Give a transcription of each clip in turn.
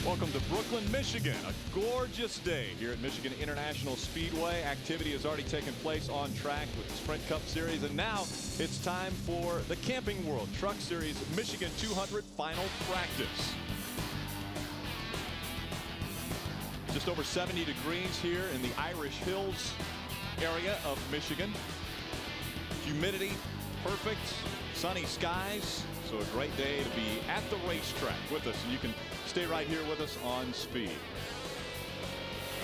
Welcome to Brooklyn, Michigan. A gorgeous day here at Michigan International Speedway. Activity has already taken place on track with the Sprint Cup Series, and now it's time for the Camping World Truck Series Michigan 200 final practice. Just over 70 degrees here in the Irish Hills area of Michigan. Humidity perfect, sunny skies. So a great day to be at the racetrack with us, and you can stay right here with us on Speed.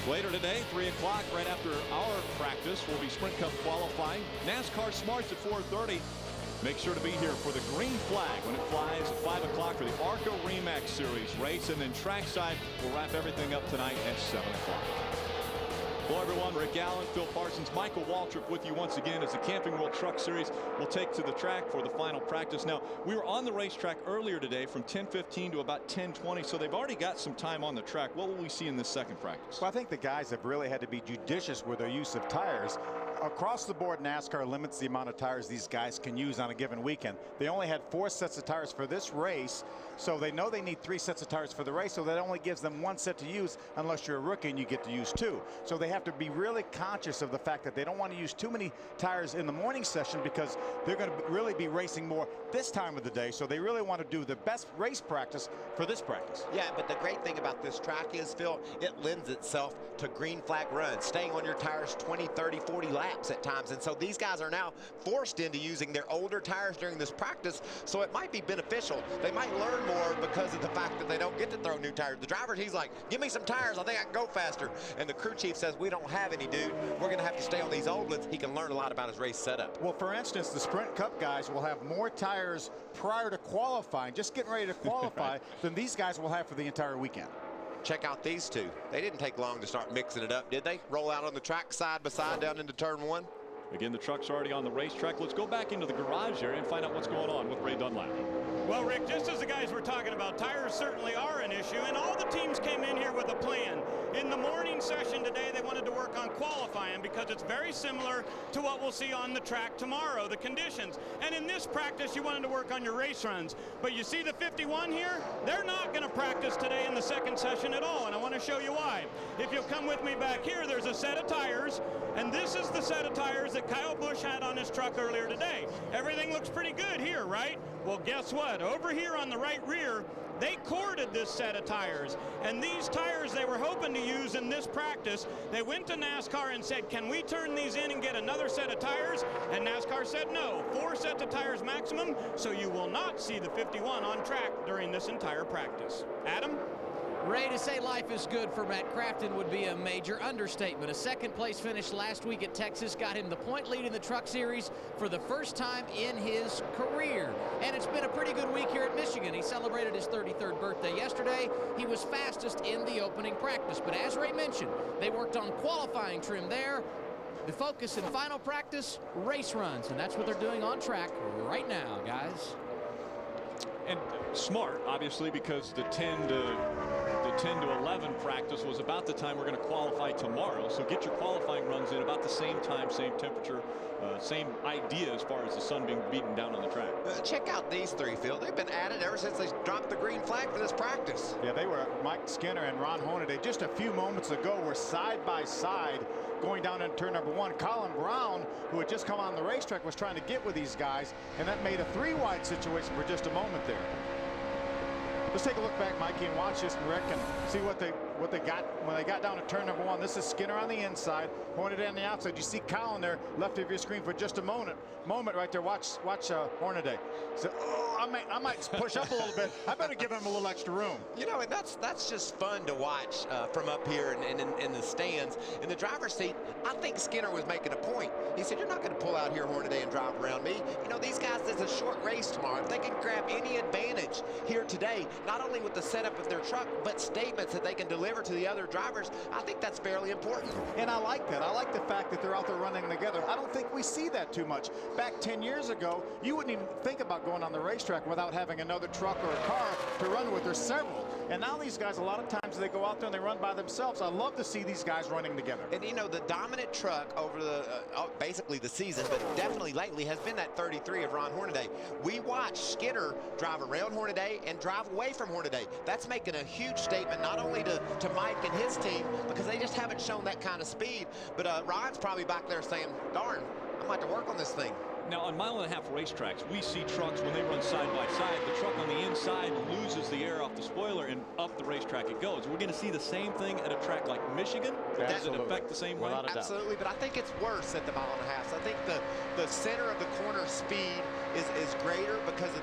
Later today, 3 o'clock, right after our practice, will be Sprint Cup qualifying. NASCAR Smarts at 4:30. Make sure to be here for the green flag when it flies at 5 o'clock for the ARCA REMAX Series race, and then trackside will wrap everything up tonight at 7 o'clock. Hello everyone, Rick Allen, Phil Parsons, Michael Waltrip with you once again as the Camping World Truck Series will take to the track for the final practice. Now, we were on the racetrack earlier today from 10:15 to about 10:20, so they've already got some time on the track. What will we see in this second practice? Well, I think the guys have really had to be judicious with their use of tires. Across the board, NASCAR limits the amount of tires these guys can use on a given weekend. They only had 4 sets of tires for this race, so they know they need 3 sets of tires for the race, so that only gives them 1 set to use unless you're a rookie and you get to use 2. So they have to be really conscious of the fact that they don't want to use too many tires in the morning session because they're going to really be racing more this time of the day, so they really want to do the best race practice for this practice. Yeah, but the great thing about this track is, Phil, it lends itself to green flag runs, staying on your tires 20, 30, 40 laps at times, and so these guys are now forced into using their older tires during this practice, so it might be beneficial. They might learn more because of the fact that they don't get to throw new tires. The driver, he's like, give me some tires, I think I can go faster, and the crew chief says, we don't have any, dude. We're going to have to stay on these old ones. He can learn a lot about his race setup. Well, for instance, the Sprint Cup guys will have more tires prior to qualifying, just getting ready to qualify, than these guys will have for the entire weekend. Check out these two. They didn't take long to start mixing it up, did they? Roll out on the track side by side down into turn 1. Again, the truck's already on the racetrack. Let's go back into the garage area and find out what's going on with Ray Dunlap. Well, Rick, just as the guys were talking about, tires certainly are an issue, and all the teams came in here with a plan. In the morning session today, they wanted to work on qualifying because it's very similar to what we'll see on the track tomorrow, the conditions. And in this practice, you wanted to work on your race runs. But you see the 51 here? They're not going to practice today in the second session at all, and I want to show you why. If you'll come with me back here, there's a set of tires, and this is the set of tires that Kyle Busch had on his truck earlier today. Everything looks pretty good here, right? Well, guess what? Over here on the right rear, they corded this set of tires, and these tires they were hoping to use in this practice, they went to NASCAR and said, can we turn these in and get another set of tires? And NASCAR said no, 4 sets of tires maximum, so you will not see the 51 on track during this entire practice. Adam? Ray, to say life is good for Matt Crafton would be a major understatement. A second-place finish last week at Texas got him the point lead in the Truck Series for the first time in his career. And it's been a pretty good week here at Michigan. He celebrated his 33rd birthday yesterday. He was fastest in the opening practice. But as Ray mentioned, they worked on qualifying trim there. The focus in final practice, race runs. And that's what they're doing on track right now, guys. And smart, obviously, because the 10 to 11 practice was about the time we're going to qualify tomorrow. So get your qualifying runs in about the same time, same temperature, same idea as far as the sun being beaten down on the track. Check out these 3, Phil. They've been at it ever since they dropped the green flag for this practice. Yeah, they were. Mike Skinner and Ron Hornaday just a few moments ago were side by side going down in turn number 1. Colin Brown, who had just come on the racetrack, was trying to get with these guys, and that made a 3-wide situation for just a moment there. Let's take a look back, Mikey, and watch this, Rick, and see what they got when they got down to turn number 1. This is Skinner on the inside, Hornaday on the outside. You see Colin there, left of your screen for just a moment right there. Watch Hornaday. So, I might push up a little bit. I better give him a little extra room. You know, and that's just fun to watch from up here and in the stands. In the driver's seat, I think Skinner was making a point. He said, you're not going to pull out here, Hornaday, and drive around me. You know, these guys, it's a short race tomorrow. If they can grab any advantage here today, not only with the setup of their truck, but statements that they can deliver to the other drivers, I think that's fairly important. And I like that. I like the fact that they're out there running together. I don't think we see that too much. Back 10 years ago, you wouldn't even think about going on the racetrack without having another truck or a car to run with. There's several. And now these guys, a lot of times they go out there and they run by themselves. I love to see these guys running together. And you know, the dominant truck over the basically the season, but definitely lately, has been that 33 of Ron Hornaday. We watched Skinner drive around Hornaday Hornaday and drive away from Hornaday. That's making a huge statement, not only to Mike and his team, because they just haven't shown that kind of speed. But Ron's probably back there saying, darn, I'm going to have to work on this thing. Now, on mile-and-a-half racetracks, we see trucks when they run side by side. The truck on the inside loses the air off the spoiler, and up the racetrack it goes. We're going to see the same thing at a track like Michigan. Does it affect the same way? Absolutely, but I think it's worse at the mile-and-a-half. I think the center of the corner speed is greater because of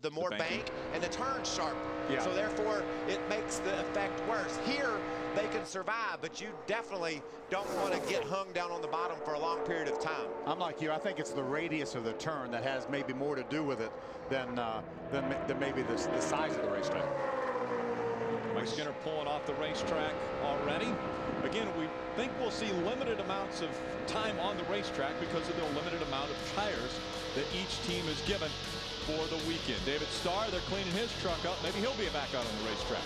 the more bank, and the turn's sharp. Yeah. So therefore, it makes the effect worse. Here, they can survive, but you definitely don't want to get hung down on the bottom for a long period of time. I'm like you. I think it's the radius of the turn that has maybe more to do with it than maybe the size of the racetrack. Mike Skinner pulling off the racetrack already. Again, we think we'll see limited amounts of time on the racetrack because of the limited amount of tires that each team is given for the weekend. David Starr, they're cleaning his truck up. Maybe he'll be back out on the racetrack.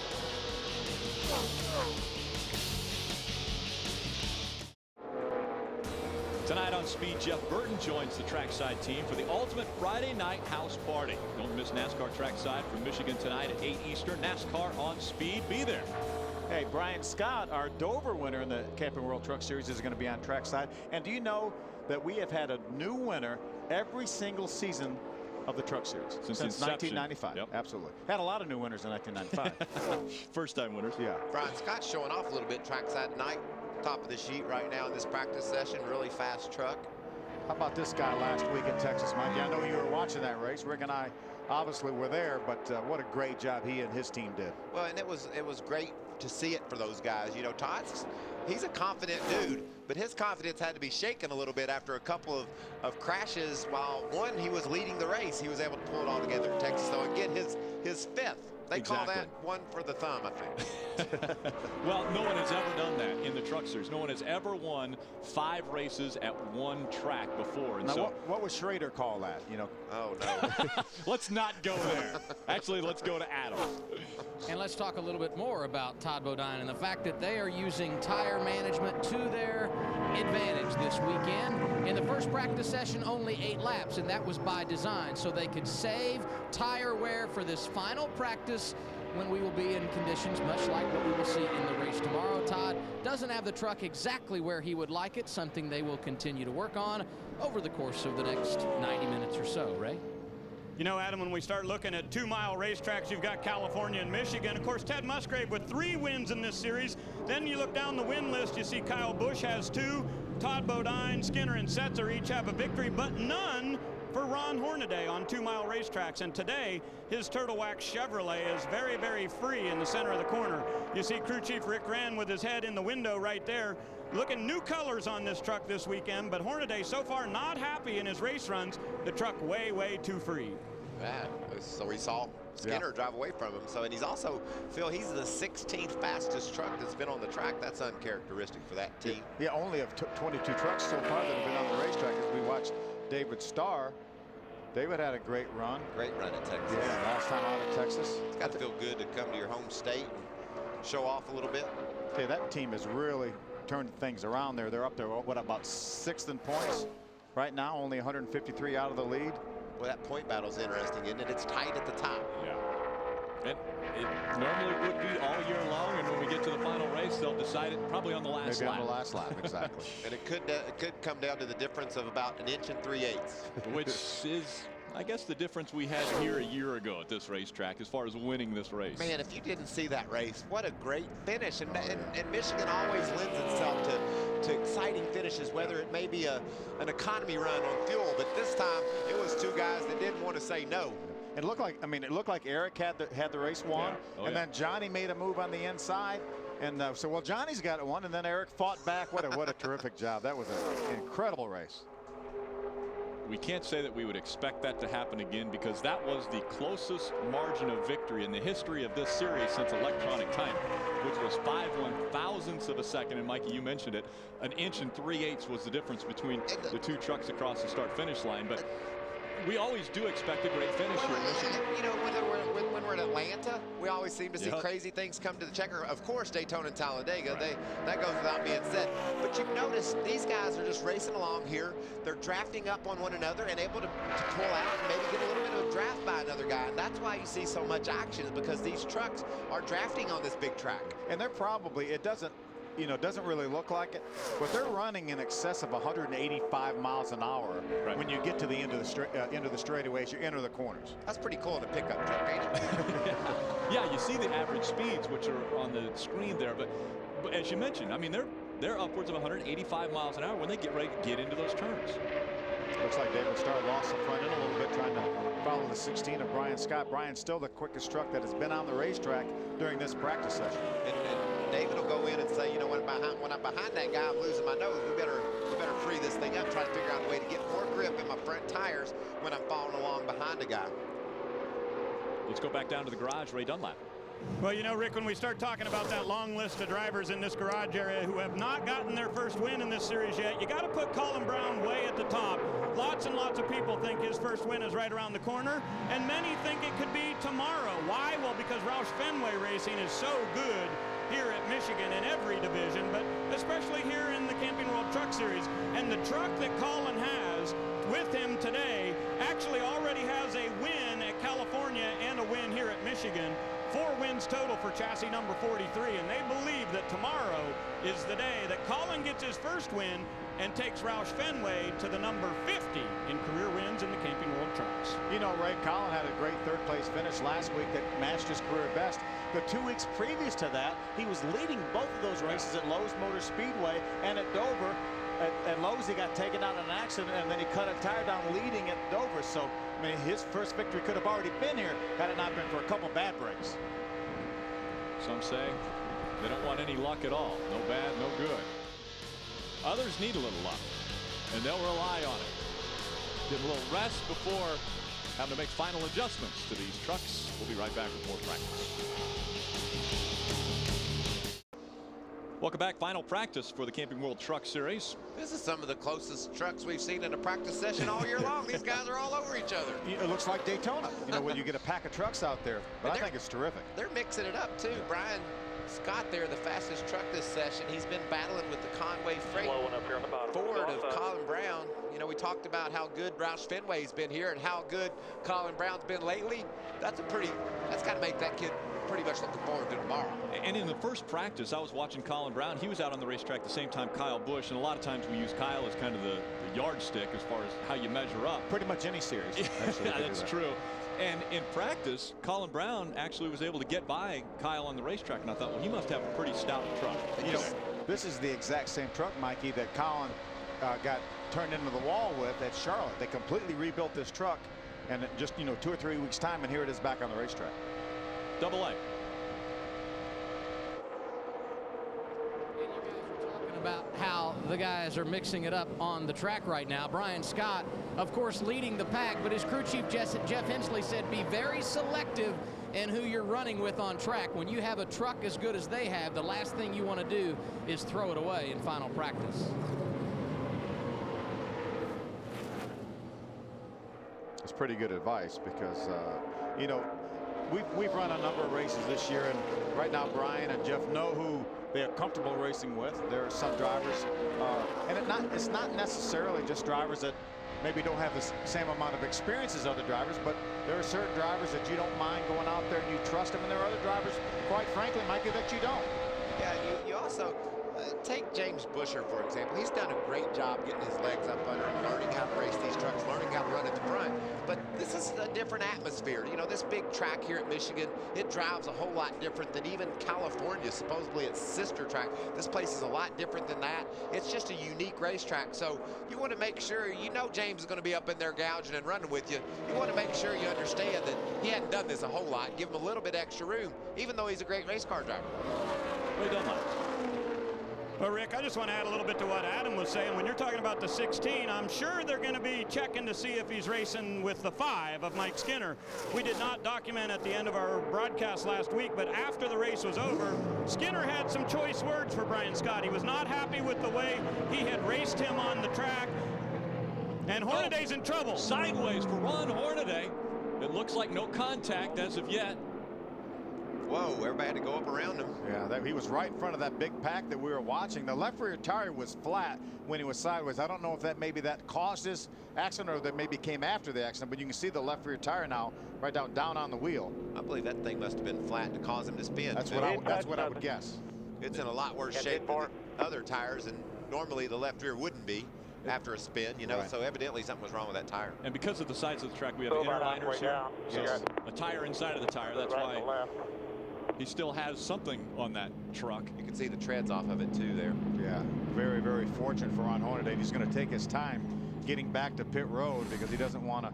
Tonight on Speed, Jeff Burton joins the trackside team for the ultimate Friday night house party. Don't miss NASCAR trackside from Michigan tonight at 8 Eastern. NASCAR on Speed. Be there. Hey, Brian Scott, our Dover winner in the Camping World Truck Series, is going to be on trackside. And do you know that we have had a new winner every single season of the Truck Series since 1995? Yep. Absolutely. Had a lot of new winners in 1995. First-time winners. Yeah. Brian Scott's showing off a little bit trackside tonight. Top of the sheet right now in this practice session. Really fast truck. How about this guy last week in Texas, Mikey? I know you were watching that race. Rick and I obviously were there, but what a great job he and his team did. Well, and it was great to see it for those guys. You know, Todd's, he's a confident dude, but his confidence had to be shaken a little bit after a couple of crashes. While one, he was leading the race, he was able to pull it all together in Texas, though, and get his fifth. They call that one for the thumb, I think. Well, no one has ever done that in the Truck Series. No one has ever won 5 races at one track before. And now, so, what would Schrader call that? You know. Oh no. Let's not go there. Actually, let's go to Adam. And let's talk a little bit more about Todd Bodine and the fact that they are using tire management to their advantage this weekend. In the first practice session, only 8 laps, and that was by design, so they could save tire wear for this final practice when we will be in conditions much like what we will see in the race tomorrow. Todd doesn't have the truck exactly where he would like it, something they will continue to work on over the course of the next 90 minutes or so. Ray? You know, Adam, when we start looking at 2-mile racetracks, you've got California and Michigan. Of course, Ted Musgrave with 3 wins in this series. Then you look down the win list, you see Kyle Busch has 2. Todd Bodine, Skinner, and Setzer each have a victory, but none for Ron Hornaday on 2-mile racetracks. And today, his Turtle Wax Chevrolet is very, very free in the center of the corner. You see crew chief Rick Wren with his head in the window right there. Looking new colors on this truck this weekend, but Hornaday so far not happy in his race runs. The truck way, way too free. Yeah, so we saw Skinner drive away from him. So, and he's also, Phil, he's the 16th fastest truck that's been on the track. That's uncharacteristic for that team. Yeah, only of 22 trucks so far that have been on the racetrack. As we watched David Starr, David had a great run. Great run in Texas. Yeah, last time out of Texas. It's got to feel good to come to your home state and show off a little bit. Okay, that team has really turned things around there. They're up there, what, about 6th in points right now, only 153 out of the lead. Well, that point battle's interesting, isn't it? It's tight at the top. Yeah. It normally would be all year long, and when we get to the final race, they'll decide it probably on the last lap. Maybe on the last lap, exactly. And it could come down to the difference of about 1 3/8 inches. Which is, I guess, the difference we had here a year ago at this racetrack as far as winning this race. Man, if you didn't see that race, what a great finish. And Michigan always lends itself to exciting finishes, whether it may be an economy run on fuel. But this time, it was 2 guys that didn't want to say no. It looked like Eric had the race won, and then Johnny made a move on the inside, and well, Johnny's got one, and then Eric fought back. What a terrific job! That was an incredible race. We can't say that we would expect that to happen again, because that was the closest margin of victory in the history of this series since electronic timing, which was 5/1000ths of a second. And Mikey, you mentioned it, 1 3/8 was the difference between the 2 trucks across the start-finish line. But we always do expect a great finish here in Michigan. You know, when we're at Atlanta, Atlanta, we always seem to see crazy things come to the checker. Of course, Daytona and Talladega, that goes without being said. But you notice these guys are just racing along here. They're drafting up on one another and able to pull out and maybe get a little bit of a draft by another guy. And that's why you see so much action, is because these trucks are drafting on this big track. And they're probably, it doesn't really look like it, but they're running in excess of 185 miles an hour when you get to the end of the straightaways, you enter the corners. That's pretty cool in a pickup truck, ain't it? Yeah, you see the average speeds, which are on the screen there, but as you mentioned, I mean, they're upwards of 185 miles an hour when they get ready to get into those turns. Looks like David Starr lost the front end a little bit trying to follow the 16 of Brian Scott. Brian's still the quickest truck that has been on the racetrack during this practice session. And David will go in and say, you know, when I'm behind that guy, I'm losing my nose. We better free this thing up, try to figure out a way to get more grip in my front tires when I'm following along behind a guy. Let's go back down to the garage, Ray Dunlap. Well, you know, Rick, when we start talking about that long list of drivers in this garage area who have not gotten their first win in this series yet, you got to put Colin Brown way at the top. Lots and lots of people think his first win is right around the corner, and many think it could be tomorrow. Why? Well, because Roush Fenway Racing is so good here at Michigan in every division, but especially here in the Camping World Truck Series. And the truck that Colin has with him today actually already has a win at California and a win here at Michigan. 4 wins total for chassis number 43, and they believe that tomorrow is the day that Colin gets his first win and takes Roush Fenway to the number 50 in career wins in the Camping World Trucks. You know, Ray, Colin had a great third-place finish last week that matched his career best. The 2 weeks previous to that, he was leading both of those races at Lowe's Motor Speedway and at Dover. At Lowe's, he got taken out in an accident, and then he cut a tire down leading at Dover. So, I mean, his first victory could have already been here had it not been for a couple bad breaks. Some say they don't want any luck at all. No bad, no good. Others need a little luck, and they'll rely on it. Get a little rest before having to make final adjustments to these trucks. We'll be right back with more practice. Welcome back. Final practice for the Camping World Truck Series. This is some of the closest trucks we've seen in a practice session all year long. These guys are all over each other. It looks like Daytona, you know, when you get a pack of trucks out there. But I think it's terrific. They're mixing it up, too. Brian Scott there, the fastest truck this session. He's been battling with the Conway Freight Ford of Colin Brown. You know, we talked about how good Roush Fenway's been here and how good Colin Brown's been lately. That's got to make that kid pretty much looking forward to tomorrow. And in the first practice, I was watching Colin Brown. He was out on the racetrack the same time Kyle Busch, and a lot of times we use Kyle as kind of the yardstick as far as how you measure up. Pretty much any series. Yeah, that's true. And in practice, Colin Brown actually was able to get by Kyle on the racetrack, and I thought, well, he must have a pretty stout truck. You know, this is the exact same truck, Mikey, that Colin got turned into the wall with at Charlotte. They completely rebuilt this truck, and just, 2 or 3 weeks time, and here it is back on the racetrack. Double A. About how the guys are mixing it up on the track right now. Brian Scott, of course, leading the pack, but his crew chief Jeff Hensley said be very selective in who you're running with on track. When you have a truck as good as they have, the last thing you want to do is throw it away in final practice. It's pretty good advice because, we've run a number of races this year, and right now Brian and Jeff know who they are comfortable racing with. There are some drivers, and it's not necessarily just drivers that maybe don't have the same amount of experience as other drivers, but there are certain drivers that you don't mind going out there and you trust them, and there are other drivers, quite frankly, Mikey, that you don't. Yeah, you also take James Busher, for example. He's done a great job getting his legs up under him, learning how to race these trucks, learning how to run at the front. But this is a different atmosphere. You know, this big track here at Michigan, it drives a whole lot different than even California, supposedly its sister track. This place is a lot different than that. It's just a unique racetrack. So you want to make sure, James is going to be up in there gouging and running with you. You want to make sure you understand that he hadn't done this a whole lot. Give him a little bit extra room, even though he's a great race car driver. Ray Dunlap. Well, Rick, I just want to add a little bit to what Adam was saying. When you're talking about the 16, I'm sure they're going to be checking to see if he's racing with the 5 of Mike Skinner. We did not document at the end of our broadcast last week, but after the race was over, Skinner had some choice words for Brian Scott. He was not happy with the way he had raced him on the track, and Hornaday's in trouble. Sideways for Ron Hornaday. It looks like no contact as of yet. Whoa, everybody had to go up around him. Yeah, he was right in front of that big pack that we were watching. The left rear tire was flat when he was sideways. I don't know if that maybe that caused this accident or that maybe came after the accident, but you can see the left rear tire now right down on the wheel. I believe that thing must have been flat to cause him to spin. That's what I would guess. It's in a lot worse shape than the other tires, and normally the left rear wouldn't be after a spin, you know, right. So evidently something was wrong with that tire. And because of the sides of the track, we have inner liners here. So a tire inside of the tire. That's why he still has something on that truck. You can see the treads off of it too there. Yeah, very, very fortunate for Ron Hornaday. He's going to take his time getting back to pit road because he doesn't want to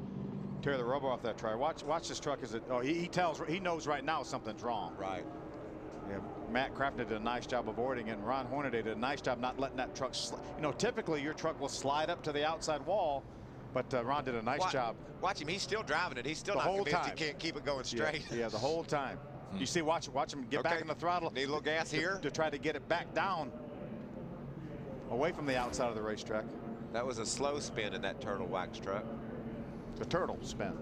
tear the rubber off that tire. Watch this truck as it. Oh, he knows right now something's wrong. Right. Yeah, Matt Crafton did a nice job avoiding it, and Ron Hornaday did a nice job not letting that truck. You know, typically your truck will slide up to the outside wall, but Ron did a nice job. Watch him. He's still driving it. He's still not convinced he can't keep it going straight. Yeah, the whole time. You see, watch him get back in the throttle. Need a little gas here to try to get it back down away from the outside of the racetrack. That was a slow spin in that turtle wax truck. The turtle spin.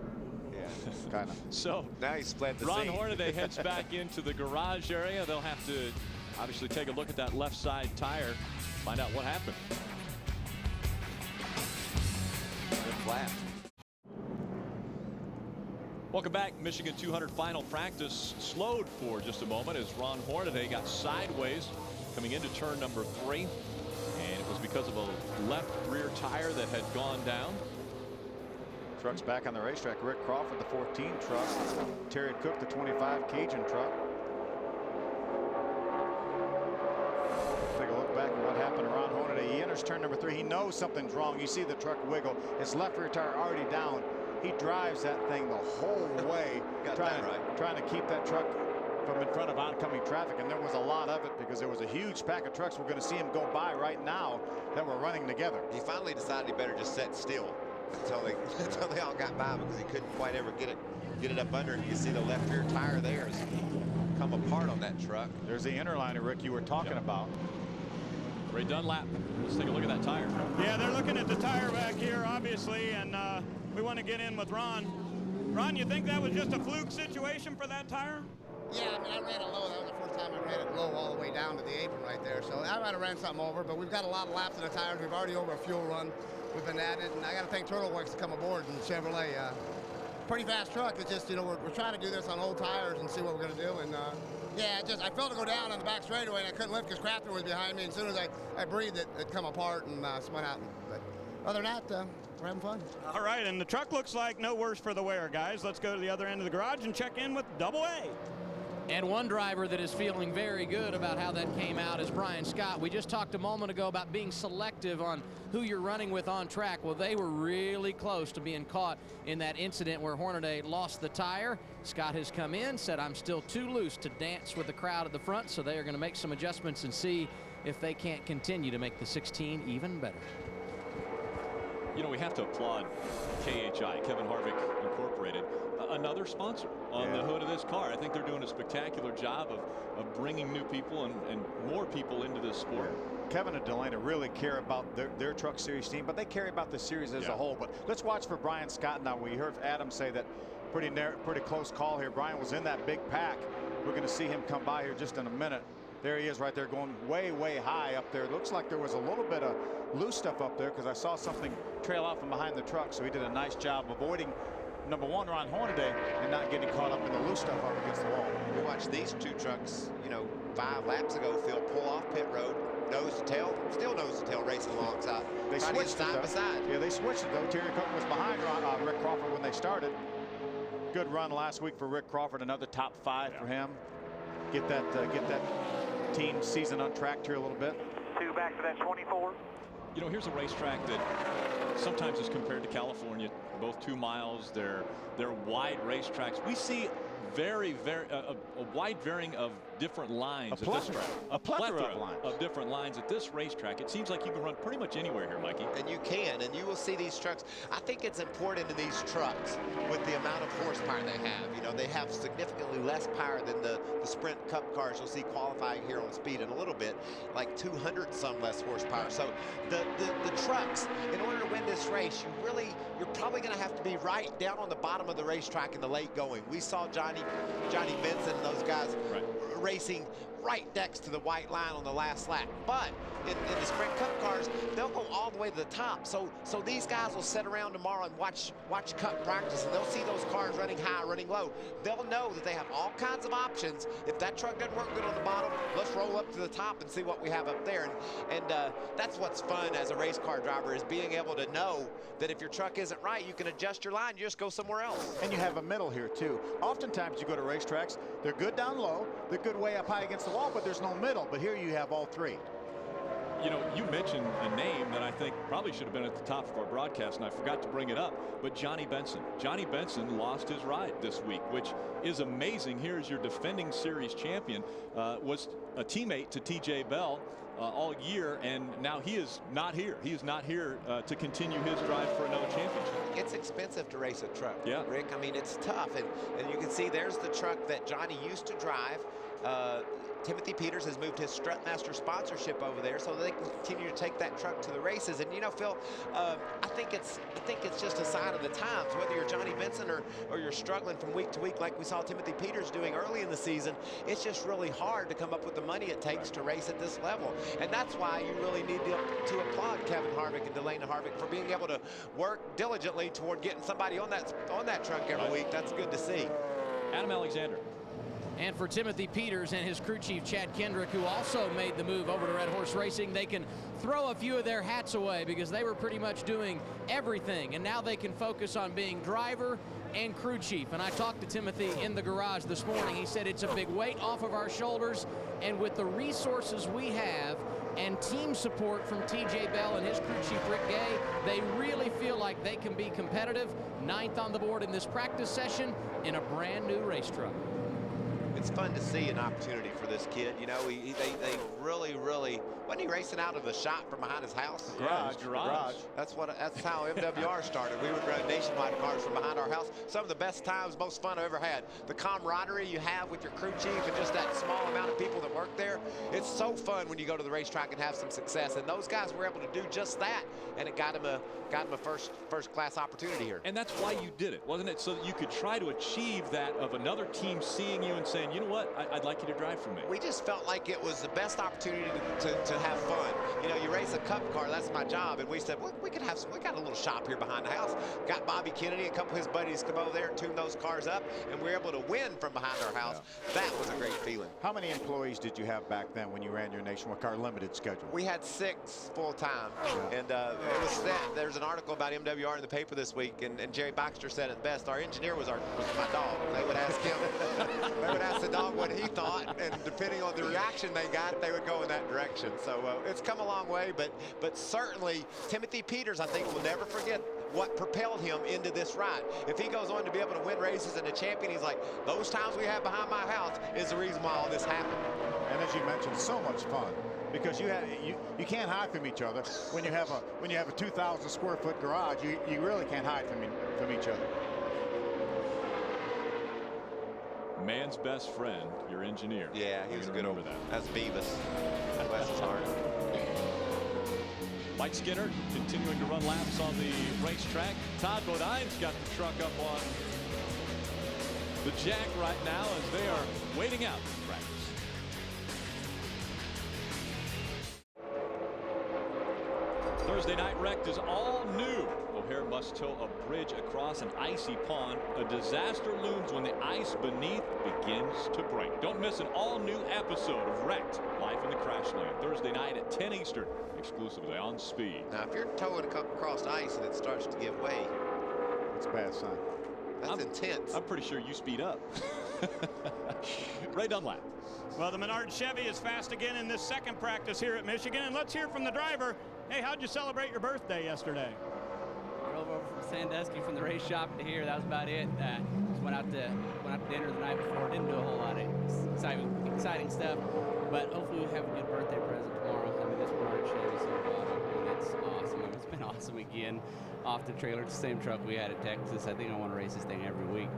Yeah, kind of. So now he's split the Ron Hornaday heads back into the garage area. They'll have to obviously take a look at that left side tire, find out what happened. Flat. Welcome back. Michigan 200 final practice slowed for just a moment as Ron Hornaday got sideways coming into turn number 3, and it was because of a left rear tire that had gone down. Trucks back on the racetrack. Rick Crawford, the 14 truck. Terry Cook, the 25 Cajun truck. Take a look back at what happened to Ron Hornaday. He enters turn number 3. He knows something's wrong. You see the truck wiggle. His left rear tire already down. He drives that thing the whole way, trying to keep that truck from in front of oncoming traffic, and there was a lot of it because there was a huge pack of trucks. We're going to see him go by right now that were running together. He finally decided he better just sit still until they all got by because he couldn't quite ever get it up under. You can see the left rear tire there has come apart on that truck. There's the inner liner, Rick, you were talking about. Ray Dunlap. Let's take a look at that tire. Yeah, they're looking at the tire back here, obviously, and we want to get in with Ron. Ron, you think that was just a fluke situation for that tire? Yeah, I mean, I ran it low. That was the first time I ran it low all the way down to the apron right there. So I might have ran something over, but we've got a lot of laps in the tires. We've already over a fuel run. We've been at it, and I got to thank Turtle Works to come aboard and Chevrolet. Pretty fast truck. It's just, you know, we're trying to do this on old tires and see what we're going to do. And yeah, I felt it go down on the back straightaway, and I couldn't lift because Crafton was behind me. And as soon as I breathed, it come apart and spun out. But other than that, we're having fun. All right, and the truck looks like no worse for the wear, guys. Let's go to the other end of the garage and check in with Double A. And one driver that is feeling very good about how that came out is Brian Scott. We just talked a moment ago about being selective on who you're running with on track. Well, they were really close to being caught in that incident where Hornaday lost the tire. Scott has come in, said, I'm still too loose to dance with the crowd at the front, so they are going to make some adjustments and see if they can't continue to make the 16 even better. You know, we have to applaud KHI, Kevin Harvick Incorporated, another sponsor on the hood of this car. I think they're doing a spectacular job of bringing new people and more people into this sport. Kevin and Delana really care about their truck series team, but they care about the series as a whole. But let's watch for Brian Scott now. We heard Adam say that pretty close call here. Brian was in that big pack. We're going to see him come by here just in a minute. There he is right there going way, way high up there. It looks like there was a little bit of loose stuff up there because I saw something trail out from behind the truck. So he did a nice job avoiding number 1 Ron Hornaday and not getting caught up in the loose stuff up against the wall. We watched these two trucks, you know, 5 laps ago, Phil, pull off pit road, nose to tail, still nose to tail racing alongside. They switched side by side. Yeah, they switched it though. Terry Cook was behind Rick Crawford when they started. Good run last week for Rick Crawford. Another top 5 for him. Get that team season untracked here a little bit. 2 back to that 24. You know, here's a racetrack that sometimes is compared to California. Both 2 miles. They're wide racetracks. We see a wide varying of different lines. A plethora of lines. Of different lines at this racetrack. It seems like you can run pretty much anywhere here, Mikey. And you can, and you will see these trucks. I think it's important in these trucks with the amount of horsepower they have. You know, they have significantly less power than the Sprint Cup cars you'll see qualifying here on Speed in a little bit, like 200 some less horsepower. So the trucks, in order to win this race, you're probably going to have to be right down on the bottom of the racetrack in the late going. We saw Johnny Benson and those those guys racing right next to the white line on the last lap. But in the Sprint Cup cars, they'll go all the way to the top. So these guys will sit around tomorrow and watch Cup practice, and they'll see those cars running high, running low. They'll know that they have all kinds of options. If that truck doesn't work good on the bottom, let's roll up to the top and see what we have up there. And that's what's fun as a race car driver, is being able to know that if your truck isn't right, you can adjust your line, you just go somewhere else. And you have a middle here too. Oftentimes you go to racetracks, they're good down low, they're good way up high against the wall, but there's no middle. But here you have all three. You know, you mentioned a name that I think probably should have been at the top of our broadcast, and I forgot to bring it up, but Johnny Benson. Johnny Benson lost his ride this week, which is amazing. Here's your defending series champion, was a teammate to TJ Bell all year, and now he is not here. He is not here to continue his drive for another championship. It's expensive to race a truck, yeah, Rick. I mean, it's tough, and you can see there's the truck that Johnny used to drive. Timothy Peters has moved his Strutmaster sponsorship over there so they can continue to take that truck to the races. And you know, Phil, I think it's just a sign of the times. Whether you're Johnny Benson or you're struggling from week to week like we saw Timothy Peters doing early in the season, it's just really hard to come up with the money it takes to race at this level. And that's why you really need to applaud Kevin Harvick and Delaney Harvick for being able to work diligently toward getting somebody on that truck every week. That's good to see. Adam Alexander. And for Timothy Peters and his crew chief Chad Kendrick, who also made the move over to Red Horse Racing, they can throw a few of their hats away because they were pretty much doing everything, and now they can focus on being driver and crew chief. And I talked to Timothy in the garage this morning. He said it's a big weight off of our shoulders, and with the resources we have and team support from TJ Bell and his crew chief Rick Gay, they really feel like they can be competitive. 9th on the board in this practice session in a brand new race truck. It's fun to see an opportunity for this kid. You know, they really, wasn't he racing out of the shop from behind his house? Garage. That's how MWR started. We would run nationwide cars from behind our house. Some of the best times, most fun I've ever had. The camaraderie you have with your crew chief and just that small amount of people that work there. It's so fun when you go to the racetrack and have some success. And those guys were able to do just that, and it got him a first class opportunity here. And that's why you did it, wasn't it? So that you could try to achieve that of another team seeing you and saying, you know what, I'd like you to drive for me. We just felt like it was the best opportunity to have fun. You know, you race a cup car, that's my job. And we said, well, we got a little shop here behind the house. Got Bobby Kennedy, a couple of his buddies come over there and tune those cars up, and we were able to win from behind our house. Yeah. That was a great feeling. How many employees did you have back then when you ran your Nationwide Car Limited schedule? We had 6 full-time, and it was set. There's an article about MWR in the paper this week, and Jerry Baxter said it best. Our engineer was my dog. They would ask him, they would ask the dog what he thought, and depending on the reaction they got, they would go in that direction. So it's come a long way, but certainly Timothy Peters, I think, will never forget what propelled him into this ride. If he goes on to be able to win races and a champion, he's like, those times we had behind my house is the reason why all this happened. And as you mentioned, so much fun, because you can't hide from each other. When you have a 2,000 square foot garage, you really can't hide from each other. Man's best friend, your engineer. Yeah, he was good over that. That's Beavis. Wes' heart. Mike Skinner continuing to run laps on the racetrack. Todd Bodine's got the truck up on the jack right now as they are waiting out for practice. Thursday night wrecked is all new. O'Hare must tow a bridge across an icy pond. A disaster looms when the ice beneath begins to break. Don't miss an all-new episode of Wrecked, live in the crash lane, Thursday night at 10 Eastern, exclusively on Speed. Now, if you're towing across ice and it starts to give way, it's a bad sign. That's intense. I'm pretty sure you speed up. Ray Dunlap. Well, the Menard Chevy is fast again in this second practice here at Michigan, and let's hear from the driver. Hey, how'd you celebrate your birthday yesterday? Drove over from Sandusky from the race shop to here. That was about it. Just went out to dinner the night before. Didn't do a whole lot of exciting stuff, but hopefully we'll have a good birthday present tomorrow. I mean, this Menard Chevy so far, it's awesome. I mean, it's been awesome again. Off the trailer, it's the same truck we had at Texas. I think I want to race this thing every week.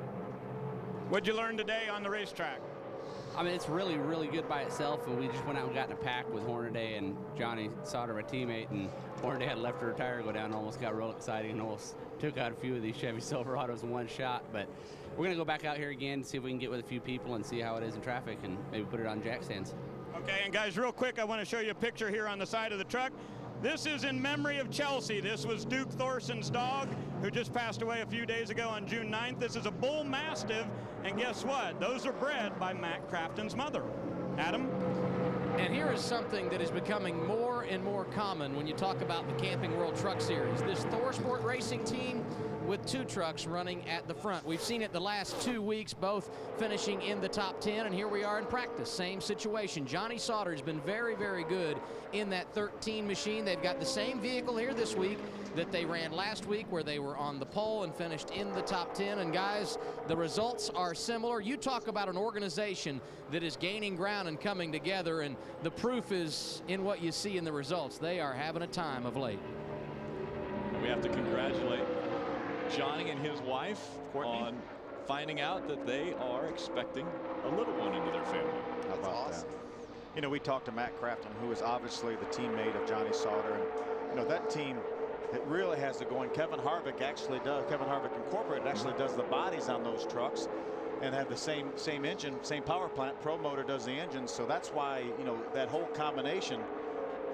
What'd you learn today on the racetrack? I mean, it's really, really good by itself, and we just went out and got in a pack with Hornaday and Johnny Sauter, my teammate, and Hornaday had left her tire go down, almost got real exciting and almost took out a few of these Chevy Silverados in one shot, but we're going to go back out here again, see if we can get with a few people and see how it is in traffic and maybe put it on jack stands. Okay, and guys, real quick, I want to show you a picture here on the side of the truck. This is in memory of Chelsea. This was Duke Thorson's dog, who just passed away a few days ago on June 9th. This is a bull mastiff, and guess what? Those are bred by Matt Crafton's mother. Adam? And here is something that is becoming more and more common when you talk about the Camping World Truck Series. This ThorSport racing team with 2 trucks running at the front. We've seen it the last 2 weeks, both finishing in the top 10, and here we are in practice. Same situation. Johnny Sauter's been very, very good in that 13 machine. They've got the same vehicle here this week that they ran last week, where they were on the pole and finished in the top 10. And guys, the results are similar. You talk about an organization that is gaining ground and coming together, and the proof is in what you see in the results. They are having a time of late. We have to congratulate Johnny and his wife on finding out that they are expecting a little one into their family. How about awesome. that? You know, we talked to Matt Crafton, who is obviously the teammate of Johnny Sauter, and you know that team, it really has it going. Kevin Harvick Incorporated actually does the bodies on those trucks, and have the same engine, same power plant. Pro Motor does the engines, so that's why, you know, that whole combination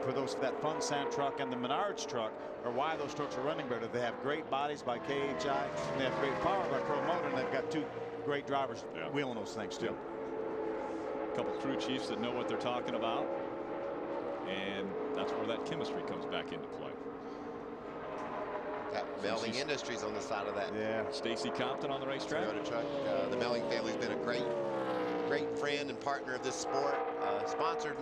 for that Fun Sand truck and the Menards truck are why those trucks are running better. They have great bodies by KHI, and they have great power by Pro Motor, and they've got 2 great drivers wheeling those things too. A couple crew chiefs that know what they're talking about, and that's where that chemistry comes back into play. Got Melling Industries on the side of that. Yeah. Stacy Compton on the racetrack. Toyota truck. The Melling family's been a great friend and partner of this sport. Sponsored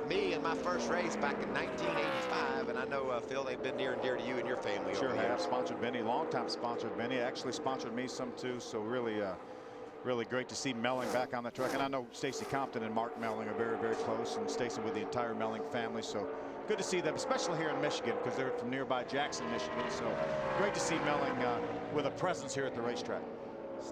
me in my first race back in 1985, and I know, Phil, they've been near and dear to you and your family. Sure over the have. years. Sponsored Benny, long time sponsored Benny. Actually sponsored me some too. So really, really great to see Melling back on the truck. And I know Stacy Compton and Mark Melling are very, very close, and Stacy with the entire Melling family. So good to see them, especially here in Michigan, because they're from nearby Jackson, Michigan. So great to see Melling with a presence here at the racetrack.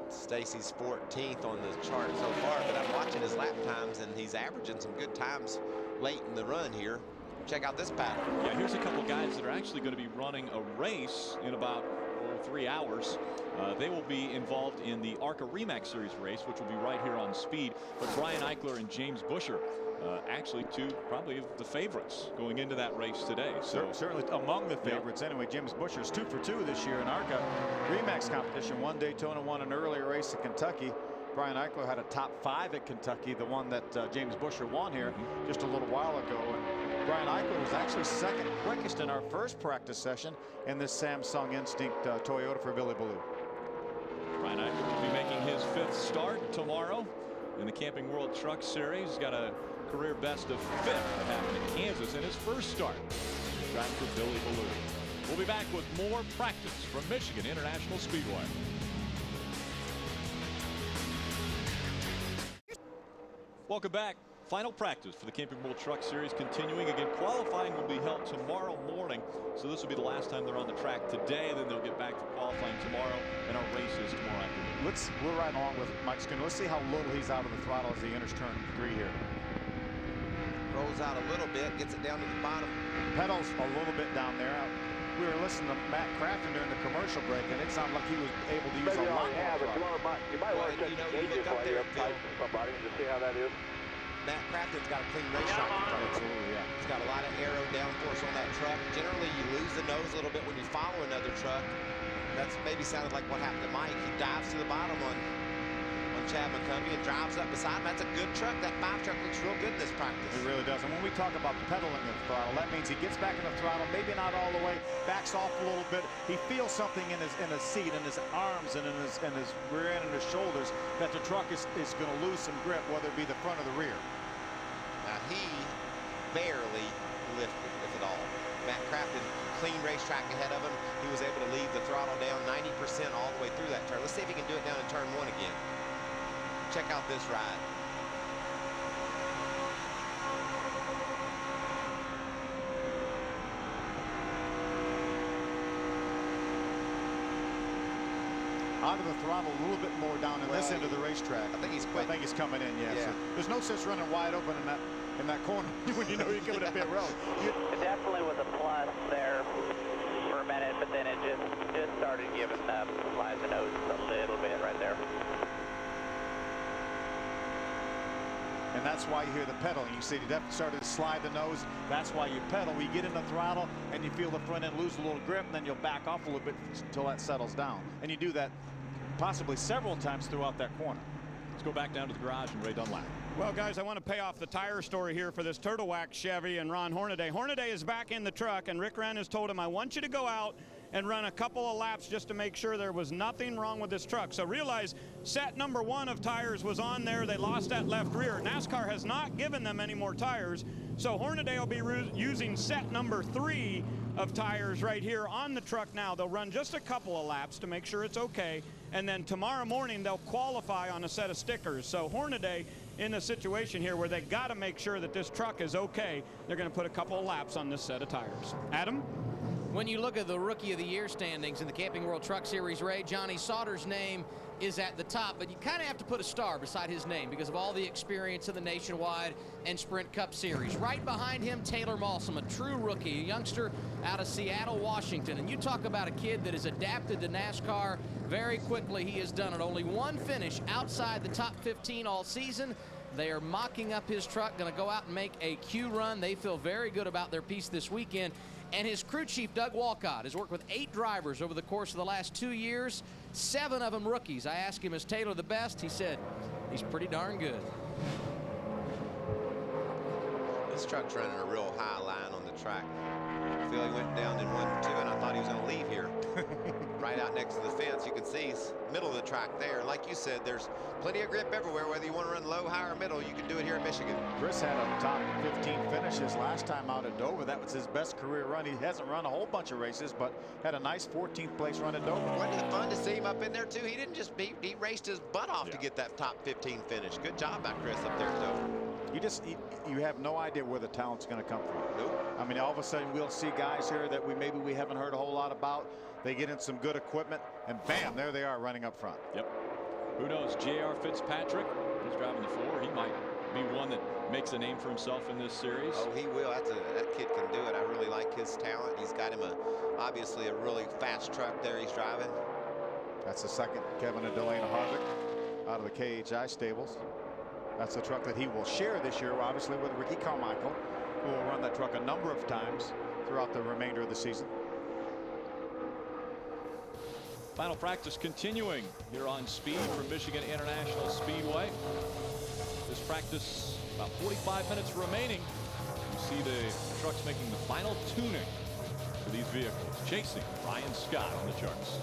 Stacy's 14th on the chart so far, but I'm watching his lap times, and he's averaging some good times late in the run here. Check out this pattern. Yeah, here's a couple guys that are actually going to be running a race in about 3 hours. They will be involved in the ARCA REMAX Series race, which will be right here on Speed. But Brian Eichler and James Busher, actually 2 probably of the favorites going into that race today. So certainly among the favorites. Anyway, James Busher's 2 for 2 this year in ARCA REMAX competition. 1 Daytona, 1 an earlier race at Kentucky. Brian Eichler had a top 5 at Kentucky, the one that James Busher won here just a little while ago. And Brian Eichler was actually 2nd quickest in our first practice session in this Samsung Instinct Toyota for Billy Ballou. Brian Eichler will be making his 5th start tomorrow in the Camping World Truck Series. He's got a career best of 5th that happened in Kansas in his first start, driving for Billy Ballou. We'll be back with more practice from Michigan International Speedway. Welcome back. Final practice for the Camping World Truck Series continuing. Again, qualifying will be held tomorrow morning, so this will be the last time they're on the track today. Then they'll get back for qualifying tomorrow, and our race is tomorrow afternoon. We're right along with Mike Skinner. Let's see how little he's out of the throttle as he enters turn 3 here. Rolls out a little bit, gets it down to the bottom. Pedals a little bit down there. We were listening to Matt Crafton during the commercial break, and it sounded like he was able to use a lot more throttle. You might want to check the gauges while you're up tight to somebody and just see how that is. Matt Crafton's got a clean racetrack in front of him. Absolutely, yeah. He's got a lot of aero downforce on that truck. Generally, you lose the nose a little bit when you follow another truck. That's maybe sounded like what happened to Mike. He dives to the bottom on Chad McCumbee and drives up beside him. That's a good truck. That 5 truck looks real good in this practice. It really does. And when we talk about pedaling the throttle, that means he gets back in the throttle, maybe not all the way, backs off a little bit. He feels something in his seat, in his arms, and in his rear end and his shoulders, that the truck is going to lose some grip, whether it be the front or the rear. Now he barely lifted, if at all. Matt Crafton, clean racetrack ahead of him. He was able to leave the throttle down 90% all the way through that turn. Let's see if he can do it down in turn 1 again. Check out this ride. Out of the throttle a little bit more down in this end of the racetrack. I think he's quitting. I think he's coming in, yeah. So there's no sense running wide open in that corner when you know you're coming up pit road. It definitely was a plus there for minute, but then it just started giving up, slide the nose a little bit right there. And that's why you hear the pedaling. You see it definitely started to slide the nose. That's why you pedal. We get in the throttle and you feel the front end lose a little grip, and then you'll back off a little bit until that settles down. And you do that possibly several times throughout that corner. Let's go back down to the garage and Ray Dunlap. Well, guys, I want to pay off the tire story here for this Turtle Wax Chevy and Ron Hornaday. Hornaday is back in the truck, and Rick Wren has told him, I want you to go out and run a couple of laps just to make sure there was nothing wrong with this truck. So realize set number 1 of tires was on there. They lost that left rear. NASCAR has not given them any more tires. So Hornaday will be using set number 3 of tires right here on the truck now. They'll run just a couple of laps to make sure it's okay. And then tomorrow morning, they'll qualify on a set of stickers. So Hornaday in a situation here where they got to make sure that this truck is okay. They're going to put a couple of laps on this set of tires. Adam? When you look at the Rookie of the Year standings in the Camping World Truck Series, Ray, Johnny Sauter's name is at the top, but you kind of have to put a star beside his name because of all the experience in the Nationwide and Sprint Cup Series. Right behind him, Taylor Malsom, a true rookie, a youngster out of Seattle, Washington. And you talk about a kid that has adapted to NASCAR very quickly. He has done it. Only one finish outside the top 15 all season. They are mocking up his truck, going to go out and make a Q run. They feel very good about their piece this weekend. And his crew chief, Doug Walcott, has worked with 8 drivers over the course of the last 2 years, 7 of them rookies. I asked him, is Taylor the best? He said, he's pretty darn good. This truck's running a real high line on the track. I feel he went down in 1-2, and I thought he was going to leave here. Right out next to the fence, you can see he's middle of the track there. Like you said, there's plenty of grip everywhere. Whether you want to run low, high, or middle, you can do it here in Michigan. Chris had a top 15 finishes last time out at Dover. That was his best career run. He hasn't run a whole bunch of races, but had a nice 14th place run at Dover. Wasn't it fun to see him up in there too? He didn't just he raced his butt off to get that top 15 finish. Good job by Chris up there at Dover. You have no idea where the talent's going to come from. Nope. I mean, all of a sudden we'll see guys here that maybe we haven't heard a whole lot about. They get in some good equipment, and bam, there they are running up front. Yep. Who knows? J.R. Fitzpatrick, he's driving the 4. He might be one that makes a name for himself in this series. Oh, he will. That kid can do it. I really like his talent. He's got him obviously a really fast truck there he's driving. That's the second Kevin and Delana Harvick out of the KHI stables. That's the truck that he will share this year, obviously, with Ricky Carmichael, who will run that truck a number of times throughout the remainder of the season. Final practice continuing here on Speed from Michigan International Speedway. This practice, about 45 minutes remaining. You see the trucks making the final tuning for these vehicles. Chasing Ryan Scott on the charts.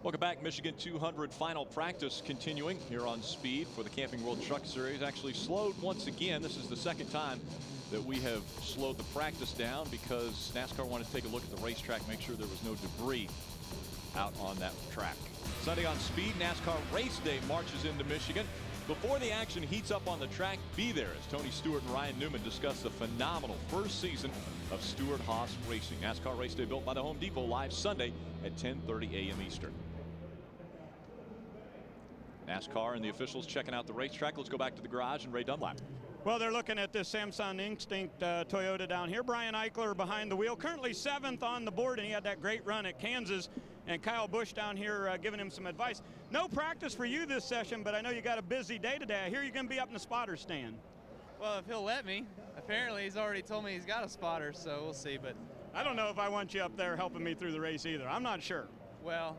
Welcome back. Michigan 200 final practice continuing here on Speed for the Camping World Truck Series. Actually slowed once again. This is the second time that we have slowed the practice down because NASCAR wanted to take a look at the racetrack, make sure there was no debris out on that track. Sunday on Speed, NASCAR race day marches into Michigan. Before the action heats up on the track, be there as Tony Stewart and Ryan Newman discuss the phenomenal first season of Stewart-Haas Racing. NASCAR race day built by the Home Depot, live Sunday at 10:30 a.m. Eastern. NASCAR and the officials checking out the racetrack. Let's go back to the garage and Ray Dunlap. Well, they're looking at this Samsung Instinct Toyota down here. Brian Eichler behind the wheel, currently 7th on the board, and he had that great run at Kansas. And Kyle Busch down here giving him some advice. No practice for you this session, but I know you got a busy day today. I hear you're going to be up in the spotter stand. Well, if he'll let me. Apparently, he's already told me he's got a spotter, so we'll see. But I don't know if I want you up there helping me through the race either. I'm not sure. Well,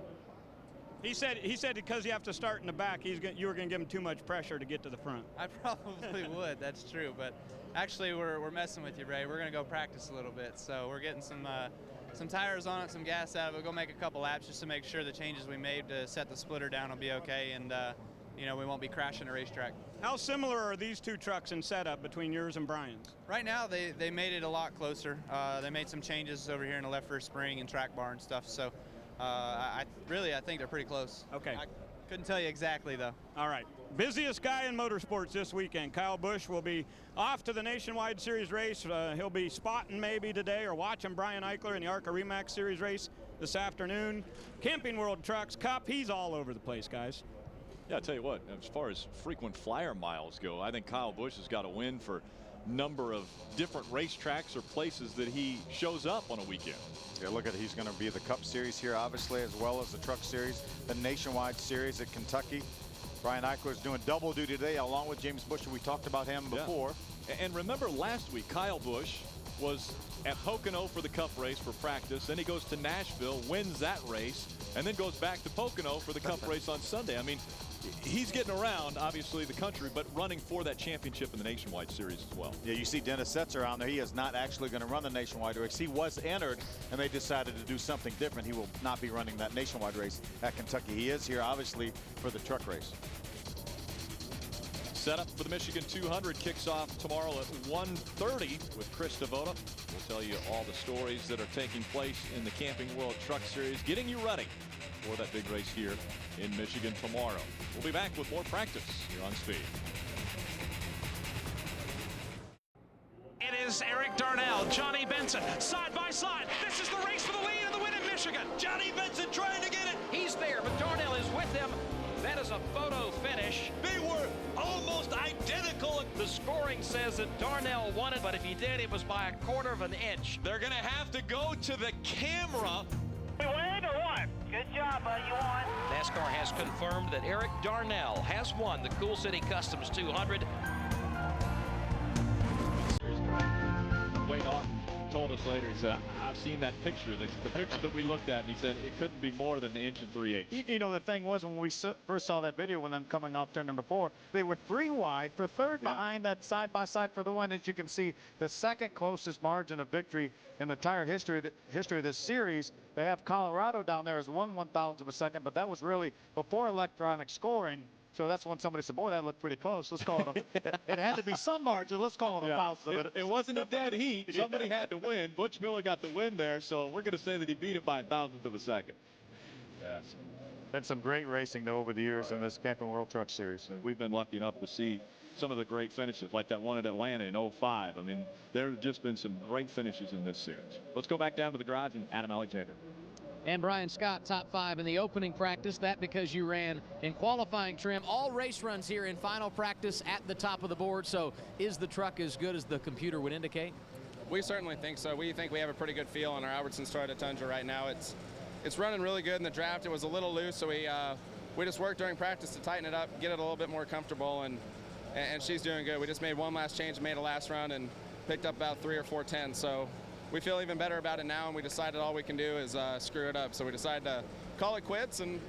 he said because you have to start in the back, you were going to give him too much pressure to get to the front. I probably would. That's true. But actually, we're messing with you, Ray. We're going to go practice a little bit. So we're getting some tires on it, some gas out of it. We'll go make a couple laps just to make sure the changes we made to set the splitter down will be okay, and we won't be crashing a racetrack. How similar are these two trucks in setup between yours and Brian's? Right now, they made it a lot closer. They made some changes over here in the left rear spring and track bar and stuff. So I think they're pretty close. Okay. I couldn't tell you exactly, though. All right. Busiest guy in motorsports this weekend. Kyle Busch will be off to the Nationwide Series race. He'll be spotting maybe today or watching Brian Eichler in the ARCA REMAX Series race this afternoon. Camping World Trucks Cup, he's all over the place, guys. Yeah, I tell you what, as far as frequent flyer miles go, I think Kyle Busch has got a win for number of different racetracks or places that he shows up on a weekend. Yeah, look at it. He's going to be the Cup Series here, obviously, as well as the Truck Series, the Nationwide Series at Kentucky. Brian Eichler is doing double duty today, along with James Busch. We talked about him before. Yeah. And remember last week, Kyle Busch was at Pocono for the Cup race for practice. Then he goes to Nashville, wins that race, and then goes back to Pocono for the Cup race on Sunday. I mean, he's getting around, obviously, the country, but running for that championship in the Nationwide Series as well. Yeah, you see Dennis Setzer on there. He is not actually going to run the Nationwide race. He was entered, and they decided to do something different. He will not be running that Nationwide race at Kentucky. He is here, obviously, for the truck race. Setup for the Michigan 200 kicks off tomorrow at 1:30 with Chris Devoto. We'll tell you all the stories that are taking place in the Camping World Truck Series, getting you ready for that big race here in Michigan tomorrow. We'll be back with more practice here on Speed. It is Eric Darnell, Johnny Benson, side by side. This is the race for the lead and the win in Michigan. Johnny Benson trying to get it. He's there, but Darnell is with him. That is a photo finish. They were almost identical. The scoring says that Darnell won it, but if he did, it was by a quarter of an inch. They're going to have to go to the camera. We win or what? Good job, bud. You won. NASCAR has confirmed that Eric Darnell has won the Cool City Customs 200. Wayne Austin told us later, he said, I've seen that picture, the picture that we looked at, and he said it couldn't be more than an inch and 3/8. You know, the thing was, when we first saw that video when them coming off turn number 4, they were 3 wide for third behind that side-by-side for the one. As you can see, the second closest margin of victory in the entire history of this series. They have Colorado down there as 1/1000th of a second, but that was really before electronic scoring. So that's when somebody said, boy, that looked pretty close. Let's call it it had to be some margin. Let's call it a thousandth. It wasn't a dead heat. Somebody had to win. Butch Miller got the win there, so we're going to say that he beat it by 1,000th of a second. Yes. Been some great racing, though, over the years in this Camping World Truck Series. We've been lucky enough to see some of the great finishes, like that one at Atlanta in 05. I mean, there have just been some great finishes in this series. Let's go back down to the garage and Adam Alexander. And Brian Scott, top 5 in the opening practice. That because you ran in qualifying trim. All race runs here in final practice at the top of the board. So is the truck as good as the computer would indicate? We certainly think so. We think we have a pretty good feel on our Albertsons Toyota Tundra right now. It's running really good in the draft. It was a little loose, so we just worked during practice to tighten it up, get it a little bit more comfortable, and she's doing good. We just made one last change, made a last run, and picked up about 3 or 4 tenths. So we feel even better about it now, and we decided all we can do is screw it up. So we decided to call it quits and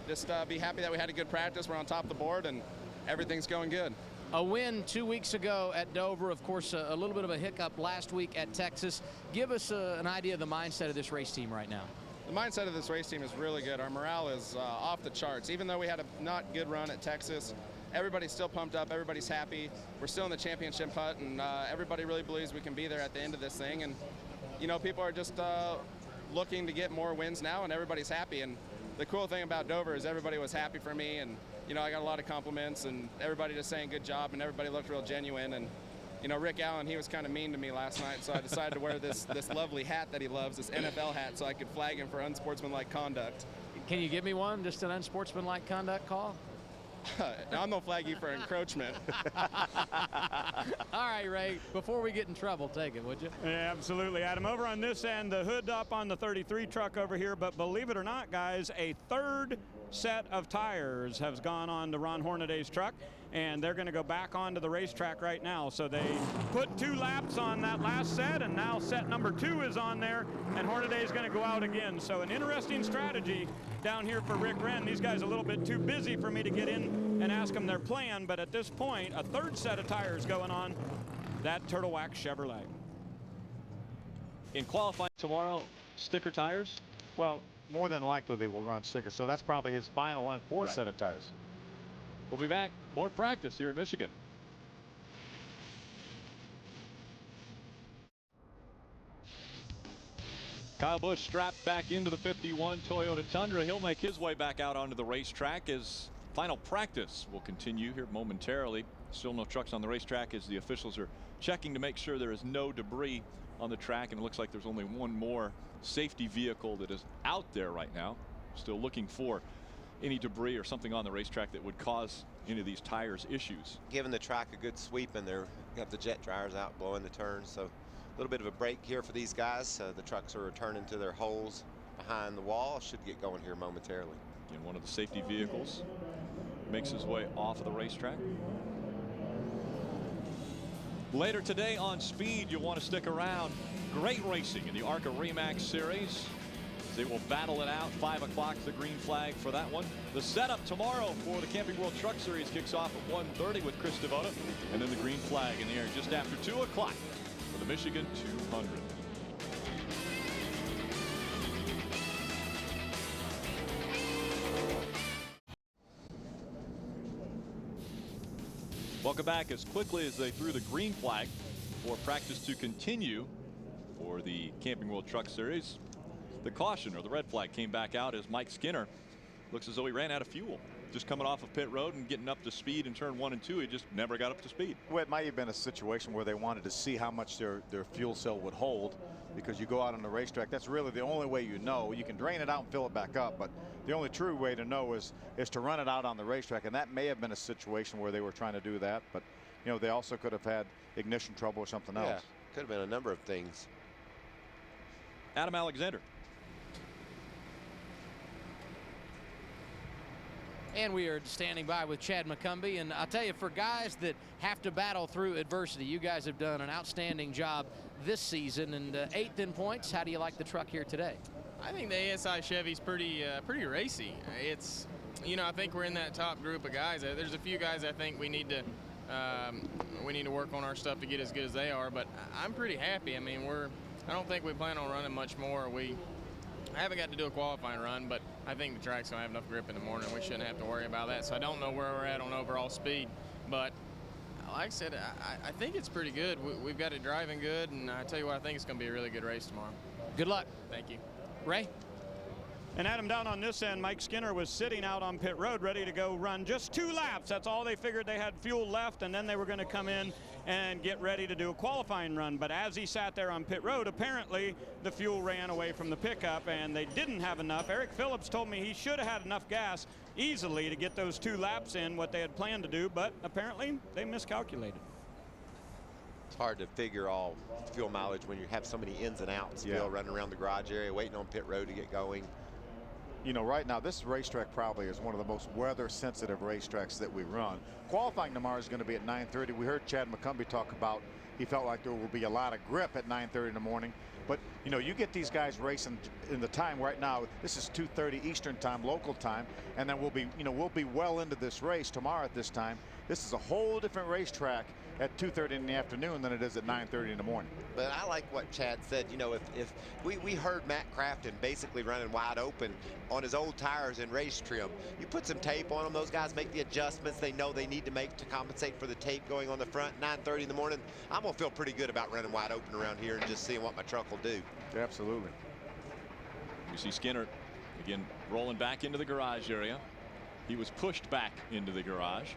just be happy that we had a good practice. We're on top of the board, and everything's going good. A win 2 weeks ago at Dover, of course, a little bit of a hiccup last week at Texas. Give us an idea of the mindset of this race team right now. The mindset of this race team is really good. Our morale is off the charts. Even though we had a not good run at Texas, everybody's still pumped up. Everybody's happy. We're still in the championship hunt, and everybody really believes we can be there at the end of this thing. And you know, people are just looking to get more wins now, and everybody's happy. And the cool thing about Dover is everybody was happy for me, and you know, I got a lot of compliments, and everybody just saying good job, and everybody looked real genuine. And you know, Rick Allen, he was kind of mean to me last night, so I decided to wear this lovely hat that he loves, this NFL hat, so I could flag him for unsportsmanlike conduct. Can you give me one, just an unsportsmanlike conduct call? I'm gonna flag you for encroachment. All right, Ray, before we get in trouble, take it, would you? Yeah, absolutely, Adam. Over on this end, the hood up on the 33 truck over here, but believe it or not, guys, a third set of tires has gone on to Ron Hornaday's truck, and they're going to go back onto the racetrack right now. So they put 2 laps on that last set, and now set number 2 is on there, and Hornaday is going to go out again. So an interesting strategy down here for Rick Wren. These guys are a little bit too busy for me to get in and ask them their plan, but at this point, a third set of tires going on that Turtle Wax Chevrolet. In qualifying tomorrow, sticker tires? Well, more than likely they will run stickers, so that's probably his final and 4th set of tires. We'll be back. More practice here in Michigan. Kyle Busch strapped back into the 51 Toyota Tundra. He'll make his way back out onto the racetrack as final practice will continue here momentarily. Still no trucks on the racetrack as the officials are checking to make sure there is no debris on the track, and it looks like there's only one more safety vehicle that is out there right now. Still looking for any debris or something on the racetrack that would cause any of these tires issues. Giving the track a good sweep, and they're got the jet dryers out blowing the turns, so a little bit of a break here for these guys. The trucks are returning to their holes behind the wall. Should get going here momentarily. And one of the safety vehicles makes his way off of the racetrack. Later today on Speed, you'll want to stick around. Great racing in the ARCA Remax Series. They will battle it out. 5 o'clock, the green flag for that one. The setup tomorrow for the Camping World Truck Series kicks off at 1:30 with Chris Devoto, and then the green flag in the air just after 2 o'clock for the Michigan 200. Welcome back. As quickly as they threw the green flag for practice to continue for the Camping World Truck Series, the caution or the red flag came back out as Mike Skinner looks as though he ran out of fuel. Just coming off of pit road and getting up to speed in turn 1 and 2, he just never got up to speed. Well, it might have been a situation where they wanted to see how much their fuel cell would hold, because you go out on the racetrack, that's really the only way you know. You can drain it out and fill it back up, but the only true way to know is to run it out on the racetrack, and that may have been a situation where they were trying to do that. But you know, they also could have had ignition trouble or something else. Yeah, could have been a number of things. Adam Alexander. And we are standing by with Chad McCumbee. And I'll tell you, for guys that have to battle through adversity, you guys have done an outstanding job this season. And 8th in points. How do you like the truck here today? I think the ASI Chevy's pretty racy. It's, you know, I think we're in that top group of guys. There's a few guys I think we need to work on our stuff to get as good as they are. But I'm pretty happy. I mean, I don't think we plan on running much more. I haven't got to do a qualifying run, but I think the track's going to have enough grip in the morning. We shouldn't have to worry about that. So I don't know where we're at on overall speed. But like I said, I think it's pretty good. We've got it driving good, and I tell you what, I think it's going to be a really good race tomorrow. Good luck. Thank you. Ray? And Adam, down on this end, Mike Skinner was sitting out on pit road ready to go run just 2 laps. That's all they figured. They had fuel left, and then they were going to come in and get ready to do a qualifying run. But as he sat there on pit road, apparently the fuel ran away from the pickup and they didn't have enough. Eric Phillips told me he should have had enough gas easily to get those 2 laps in, what they had planned to do, but apparently they miscalculated. It's hard to figure all fuel mileage when you have so many ins and outs. Yeah. Still running around the garage area, waiting on pit road to get going. You know, right now, this racetrack probably is one of the most weather-sensitive racetracks that we run. Qualifying tomorrow is going to be at 9:30. We heard Chad McCumbee talk about he felt like there will be a lot of grip at 9:30 in the morning. But, you know, you get these guys racing in the time right now. This is 2:30 Eastern time, local time, and then we'll be well into this race tomorrow at this time. This is a whole different racetrack at 2:30 in the afternoon than it is at 9:30 in the morning. But I like what Chad said. You know, if we heard Matt Crafton basically running wide open on his old tires in race trim. You put some tape on them, those guys make the adjustments they know they need to make to compensate for the tape going on the front. 9:30 in the morning, I'm gonna feel pretty good about running wide open around here and just seeing what my truck will do. Absolutely. You see Skinner again rolling back into the garage area. He was pushed back into the garage.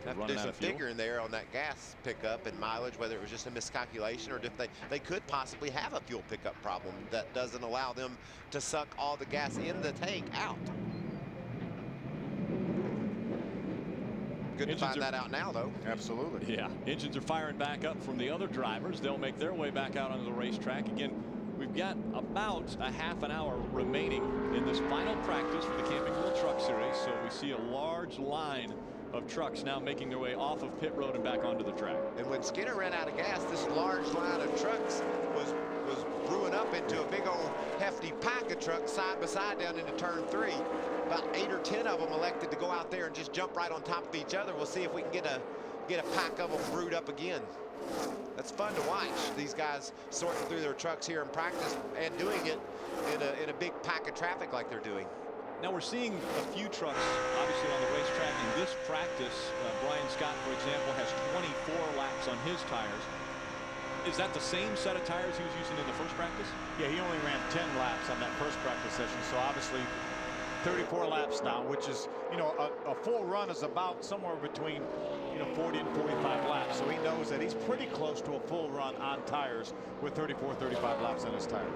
Have to do some figuring there on that gas pickup and mileage, whether it was just a miscalculation or if they could possibly have a fuel pickup problem that doesn't allow them to suck all the gas in the tank out. Good to find that out now, though. Absolutely. Yeah, engines are firing back up from the other drivers. They'll make their way back out onto the racetrack. Again, we've got about a half an hour remaining in this final practice for the Camping World Truck Series. So we see a large line of trucks now making their way off of pit road and back onto the track. And when Skinner ran out of gas, this large line of trucks was brewing up into a big old hefty pack of trucks side by side down into turn 3. About 8 or 10 of them elected to go out there and just jump right on top of each other. We'll see if we can get a pack of them brewed up again. That's fun to watch. These guys sorting through their trucks here in practice and doing it in a big pack of traffic like they're doing. Now we're seeing a few trucks obviously on the racetrack in this practice. Brian Scott, for example, has 24 laps on his tires. Is that the same set of tires he was using in the first practice? Yeah, he only ran 10 laps on that first practice session. So obviously 34 laps now, which is, you know, a full run is about somewhere between, you know, 40 and 45 laps. So he knows that he's pretty close to a full run on tires with 34, 35 laps on his tires.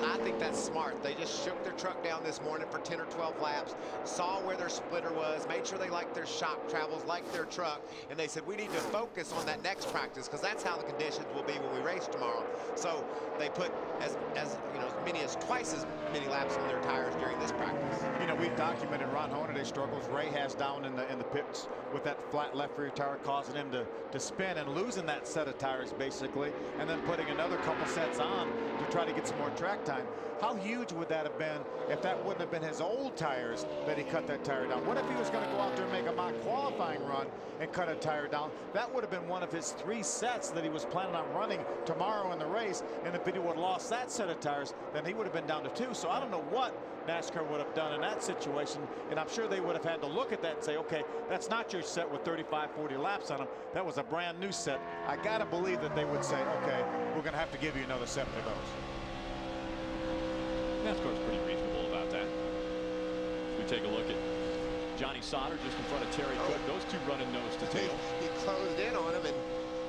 I think that's smart. They just shook their truck down this morning for 10 or 12 laps, saw where their splitter was, made sure they liked their shock travels, liked their truck, and they said, we need to focus on that next practice because that's how the conditions will be when we race tomorrow. So they put as you know, as many as twice as many laps on their tires during this practice. You know, we've documented Ron Hornaday's struggles. Ray has down in the pits with that flat left rear tire, causing him to spin and losing that set of tires basically, and then putting another couple sets on to try to get some more track time. How huge would that have been if that wouldn't have been his old tires that he cut that tire down? What if he was going to go out there and make a mock qualifying run and cut a tire down? That would have been one of his 3 sets that he was planning on running tomorrow in the race, and if he would have lost that set of tires, then he would have been down to 2. So I don't know what NASCAR would have done in that situation, and I'm sure they would have had to look at that and say, okay, that's not your set with 35, 40 laps on them. That was a brand new set. I gotta believe that they would say, okay, we're gonna have to give you another 7 of those. NASCAR's pretty reasonable about that. We take a look at Johnny Sauter just in front of Terry Cook. Those two running nose to tail. He closed in on him, and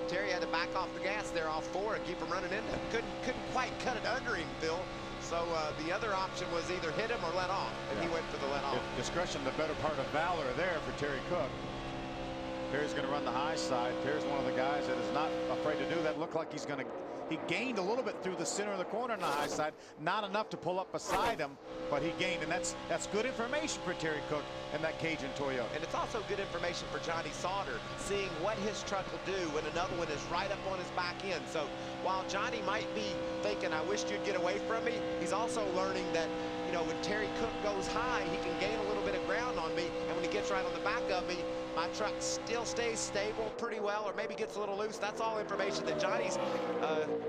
Terry had to back off the gas there off 4 and keep him running into him. Couldn't quite cut it under him, Phil. So the other option was either hit him or let off, and he went for the let off. Discretion, the better part of valor there for Terry Cook. Perry's going to run the high side. Perry's one of the guys that is not afraid to do that. Looked like he's going to. He gained a little bit through the center of the corner on the high side. Not enough to pull up beside him, but he gained, and that's good information for Terry Cook and that Cajun Toyota. And it's also good information for Johnny Sauter, seeing what his truck will do when another one is right up on his back end. So while Johnny might be thinking, I wish you'd get away from me, he's also learning that, you know, when Terry Cook goes high, he can gain a little bit of ground on me, and when he gets right on the back of me, my truck still stays stable pretty well, or maybe gets a little loose. That's all information that Johnny's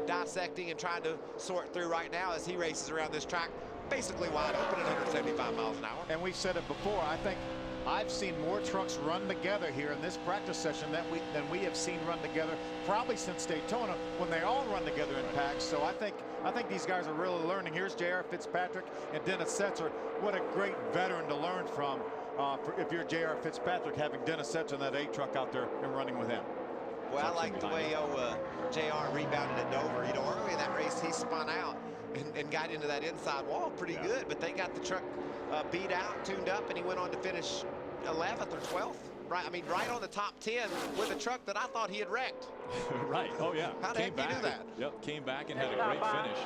dissecting and trying to sort through right now as he races around this track, basically wide open at 175 miles an hour. And we've said it before, I think I've seen more trucks run together here in this practice session than we have seen run together probably since Daytona, when they all run together in packs. So I think these guys are really learning. Here's J.R. Fitzpatrick and Dennis Setzer. What a great veteran to learn from. If you're J.R. Fitzpatrick, having Dennis Setzer in that A truck out there and running with him. Well, I like the way J.R. rebounded at Dover. You know, early in that race, he spun out and got into that inside wall pretty good, but they got the truck beat out, tuned up, and he went on to finish 11th or 12th. Right, I mean, right on the top 10 with a truck that I thought he had wrecked. Right. Oh yeah. How the heck did he do that? Yep. Came back and had a great finish.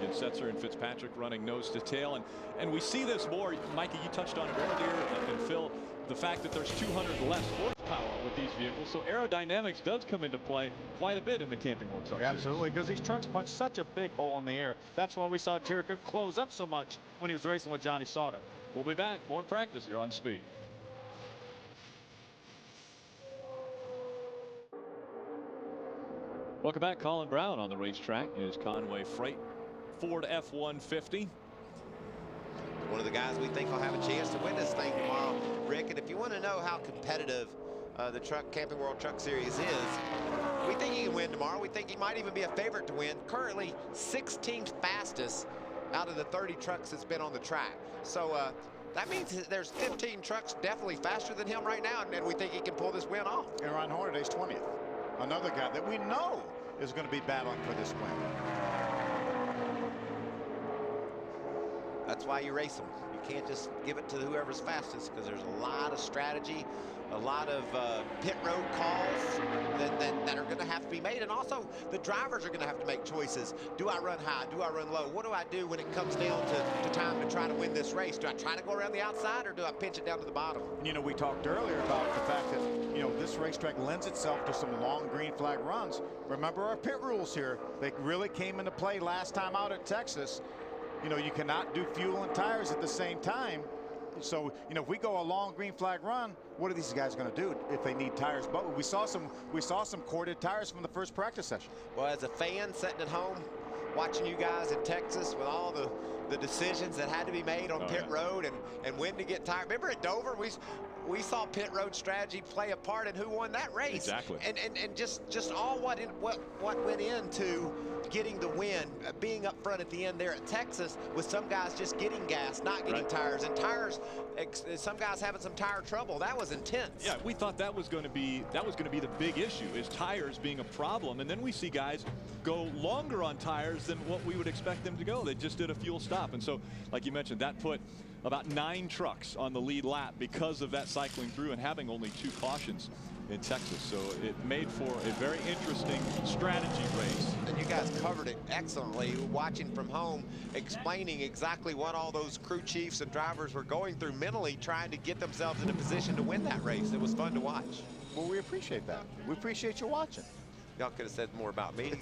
And Setzer and Fitzpatrick running nose to tail, and we see this more. Mikey, you touched on it earlier, and Phil, the fact that there's 200 less horsepower with these vehicles, so aerodynamics does come into play quite a bit in the Camping World Truck. Absolutely, because these trucks punch such a big hole in the air. That's why we saw Terry Cook close up so much when he was racing with Johnny Sauter. We'll be back. More practice here on Speed. Welcome back. Colin Brown on the racetrack in his Conway Freight Ford F-150. One of the guys we think will have a chance to win this thing tomorrow, Rick. And if you want to know how competitive the Camping World Truck Series is, we think he can win tomorrow. We think he might even be a favorite to win. Currently 16th fastest out of the 30 trucks that's been on the track. So that means there's 15 trucks definitely faster than him right now, and we think he can pull this win off. And Ron Hornaday's 20th. Another guy that we know is going to be battling for this win. That's why you race them. You can't just give it to whoever's fastest, because there's a lot of strategy, a lot of pit road calls that are going to have to be made. And also the drivers are going to have to make choices. Do I run high? Do I run low? What do I do when it comes down to time to try to win this race? Do I try to go around the outside, or do I pinch it down to the bottom? You know, we talked earlier about the fact that, you know, this racetrack lends itself to some long green flag runs. Remember our pit rules here. They really came into play last time out at Texas. You know, you cannot do fuel and tires at the same time. So, you know, if we go a long green flag run, what are these guys going to do if they need tires? But we saw some corded tires from the first practice session. Well, as a fan sitting at home watching you guys in Texas with all the the decisions that had to be made on pit road and when to get tired. Remember at Dover, we saw pit road strategy play a part in who won that race. Exactly. And just all what went into getting the win, being up front at the end there at Texas, with some guys just getting gas, not getting tires, and tires, some guys having some tire trouble. That was intense. Yeah, we thought that was going to be the big issue, is tires being a problem, and then we see guys go longer on tires than what we would expect them to go. They just did a fuel stop, and so, like you mentioned, that put about 9 trucks on the lead lap because of that cycling through and having only 2 cautions in Texas. So it made for a very interesting strategy race. And you guys covered it excellently, watching from home, explaining exactly what all those crew chiefs and drivers were going through mentally, trying to get themselves in a position to win that race. It was fun to watch. Well, we appreciate that. We appreciate you watching. Y'all could have said more about me.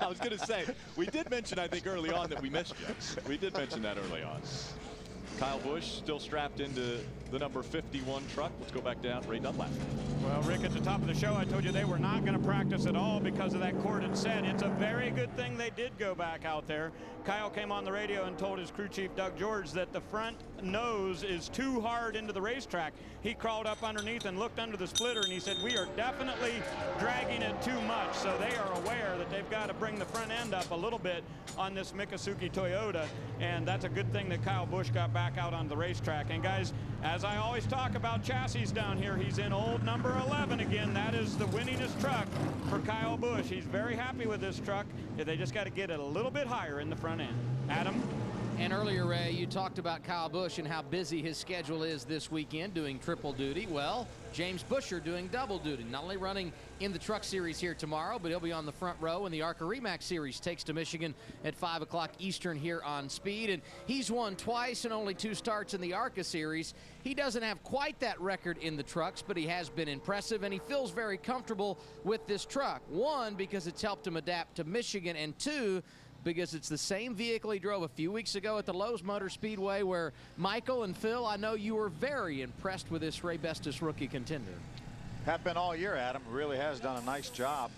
I was going to say, we did mention, I think, early on that we missed you. We did mention that early on. Kyle Busch still strapped into the number 51 truck. Let's go back down. Ray Dunlap. Well, Rick, at the top of the show, I told you they were not going to practice at all because of that corded set. It's a very good thing they did go back out there. Kyle came on the radio and told his crew chief, Doug George, that the front nose is too hard into the racetrack. He crawled up underneath and looked under the splitter, and he said, we are definitely dragging it too much. So they are aware that they've got to bring the front end up a little bit on this Miccosukee Toyota, and that's a good thing that Kyle Busch got back out on the racetrack. And guys, as I always talk about chassis down here, he's in old number 11 again. That is the winningest truck for Kyle Busch. He's very happy with this truck. They just got to get it a little bit higher in the front end. Adam? And earlier, Ray, you talked about Kyle Busch and how busy his schedule is this weekend doing triple duty. Well, James Buescher doing double duty, not only running in the Truck Series here tomorrow, but he'll be on the front row when the ARCA REMAX Series takes to Michigan at 5 o'clock Eastern here on Speed. And he's won twice and only 2 starts in the ARCA Series. He doesn't have quite that record in the trucks, but he has been impressive, and he feels very comfortable with this truck. 1, because it's helped him adapt to Michigan, and 2, because it's the same vehicle he drove a few weeks ago at the Lowe's Motor Speedway, where Michael and Phil, I know you were very impressed with this Ray Bestis rookie contender. Have been all year, Adam. Really has done a nice job.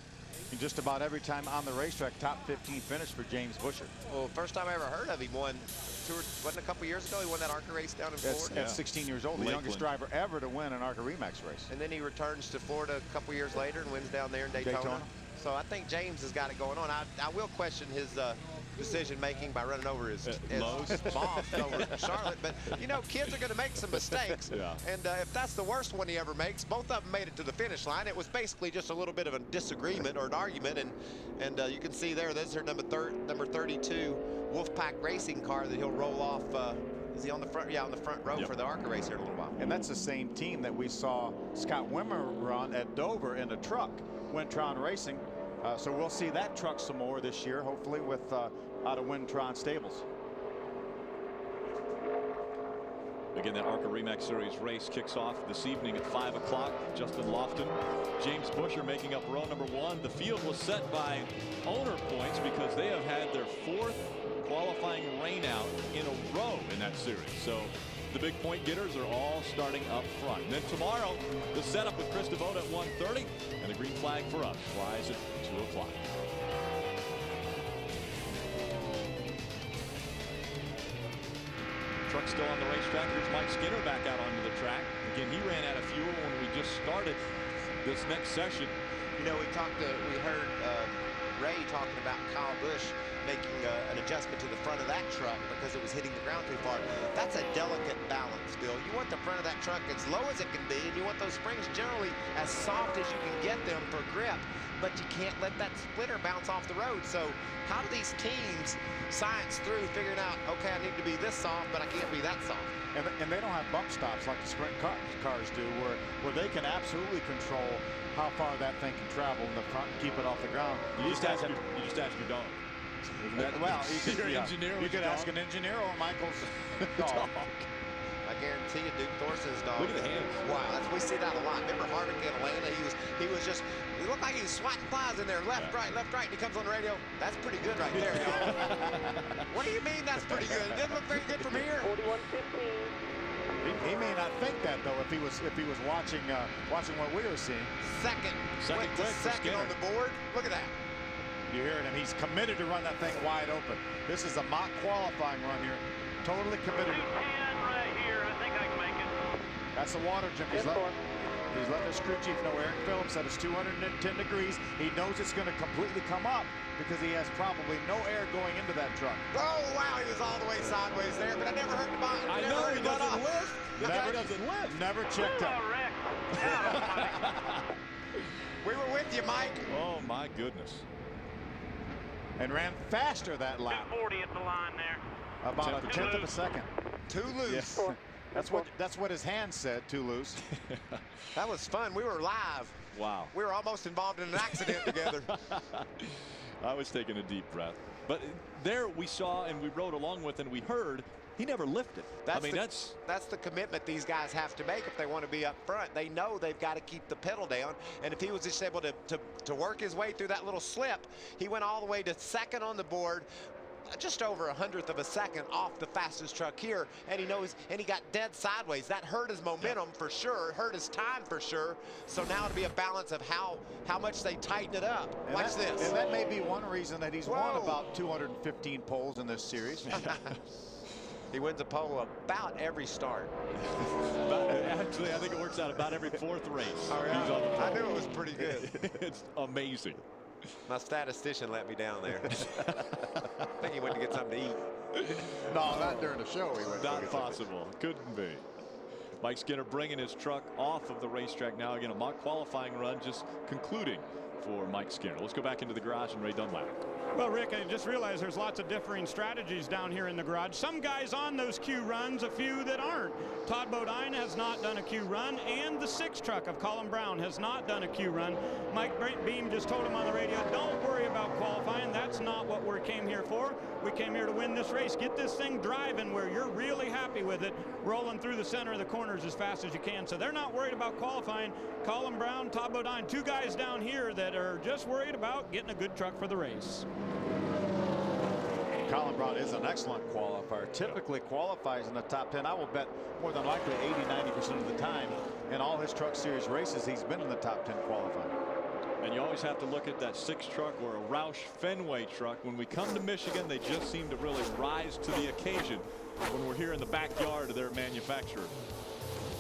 And just about every time on the racetrack, top 15 finish for James Buescher. Well, first time I ever heard of him, wasn't a couple years ago, he won that ARCA race down in Florida? At 16 years old, the youngest driver ever to win an ARCA REMAX race. And then he returns to Florida a couple years later and wins down there in Daytona. So I think James has got it going on. I will question his decision making by running over his boss over Charlotte, but you know, kids are going to make some mistakes, and if that's the worst one he ever makes, both of them made it to the finish line. It was basically just a little bit of a disagreement or an argument, and you can see there, there's her number 32 Wolfpack racing car that he'll roll off. Is he on the front? Yeah, on the front row for the ARCA race here in a little while. And that's the same team that we saw Scott Wimmer run at Dover in a truck, Wintron Racing. So we'll see that truck some more this year, hopefully with out of Wintron stables. Again, that ARCA REMAX Series race kicks off this evening at 5 o'clock. Justin Lofton, James Buescher making up row number 1. The field was set by owner points because they have had their 4th qualifying rainout in a row in that series. So the big point getters are all starting up front. And then tomorrow, the setup with Chris Devoto at 1:30, and the green flag for us flies at 2 o'clock. Truck still on the racetrack. Here's Mike Skinner back out onto the track. Again, he ran out of fuel when we just started this next session. You know, we heard Ray talking about Kyle Busch making an adjustment to the front of that truck because it was hitting the ground too far. That's a delicate balance, Bill. You want the front of that truck as low as it can be, and you want those springs generally as soft as you can get them for grip, but you can't let that splitter bounce off the road. So how do these teams science through figuring out, okay, I need to be this soft, but I can't be that soft? And they don't have bump stops like the sprint cars do, where they can absolutely control how far that thing can travel in the front and keep it off the ground. You just ask your dog. Well, you could ask an dog? engineer or Michael's dog. I guarantee you, Duke Thorson's dog. Look at the hands. Wow, we see that a lot. Remember Harvick in Atlanta? He looked like he was swatting flies in there, left, right, and he comes on the radio. That's pretty good right there, y'all. What do you mean that's pretty good? It didn't look very good from here. 41.15. He may not think that though if he was watching what we were seeing. Second quick for second Skinner on the board. Look at that. You're hearing him. He's committed to run that thing wide open. This is a mock qualifying run here. Totally committed. 210 right here. I think I can make it. That's the water jump. He's letting his crew chief know. Eric Phillips said it's 210 degrees. He knows it's going to completely come up because he has probably no air going into that truck. Oh, wow, he was all the way sideways there, but I never heard the bottom. I know he doesn't lift. The guy doesn't lift. Never checked out. We were with you, Mike. Oh, my goodness. And ran faster that lap. 240 at the line there. About a tenth of a second. Too loose. Yes. That's what his hand said, too loose. That was fun. We were live. Wow. We were almost involved in an accident together. I was taking a deep breath. But there we saw and we rode along with and we heard he never lifted. That's the commitment these guys have to make if they want to be up front. They know they've got to keep the pedal down. And if he was just able to work his way through that little slip, he went all the way to second on the board, just over 100th of a second off the fastest truck here, and he got dead sideways. That hurt his momentum for sure, hurt his time for sure. So now it'll be a balance of how much they tighten it up. Watch this. And that may be one reason that he's won about 215 poles in this series. He wins a pole about every start. Actually, I think it works out about every fourth race. Oh, yeah. I knew it was pretty good. It's amazing. My statistician let me down there. I think he went to get something to eat. No, not during the show. He went not possible. Couldn't be. Mike Skinner bringing his truck off of the racetrack now. Again, a mock qualifying run just concluding for Mike Skinner. Let's go back into the garage and Ray Dunlap. Well, Rick, I just realized there's lots of differing strategies down here in the garage. Some guys on those Q runs, a few that aren't. Todd Bodine has not done a Q run, and the 6 truck of Colin Brown has not done a Q run. Mike Beam just told him on the radio, don't worry about qualifying. That's not what we came here for. We came here to win this race. Get this thing driving where you're really happy with it, rolling through the center of the corners as fast as you can. So they're not worried about qualifying. Colin Brown, Todd Bodine, 2 guys down here that are just worried about getting a good truck for the race. Colin Brown is an excellent qualifier. Typically qualifies in the top 10. I will bet more than likely 80–90% of the time in all his Truck Series races he's been in the top 10 qualifying. And you always have to look at that 6 truck or a Roush Fenway truck. When we come to Michigan, they just seem to really rise to the occasion when we're here in the backyard of their manufacturer.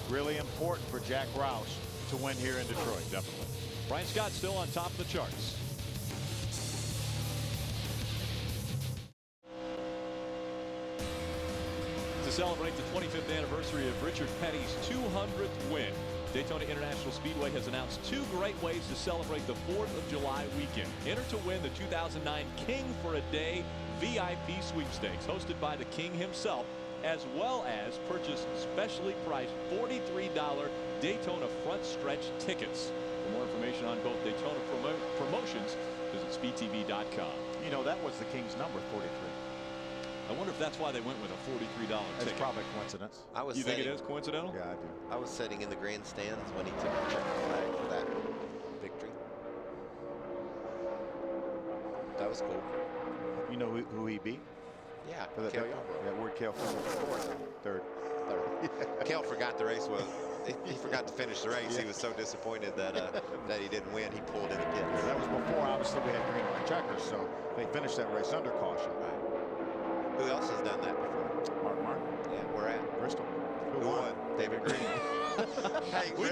Really important for Jack Roush to win here in Detroit. Definitely. Brian Scott still on top of the charts. To celebrate the 25th anniversary of Richard Petty's 200th win, Daytona International Speedway has announced 2 great ways to celebrate the 4th of July weekend. Enter to win the 2009 King for a Day VIP sweepstakes hosted by the King himself, as well as purchase specially priced $43 Daytona front stretch tickets. For more information on both Daytona promotions, visit speedtv.com. You know, that was the King's number, 43. I wonder if that's why they went with a $43 ticket. It's probably coincidence. You think it is coincidental? Yeah, I do. I was sitting in the grandstands when he took the checkered flag for that victory. That was cool. You know who he beat? Yeah, for Cale. Yeah, where'd Cale finish? Third. Cale forgot the race was. He forgot to finish the race. He was so disappointed that that he didn't win. He pulled in the pits. Yeah, that was before, obviously, we had green white checkers, so they finished that race under caution. Right. Who else has done that before? Mark Martin. Yeah, where at? Bristol. Who won? David Green. Hey, we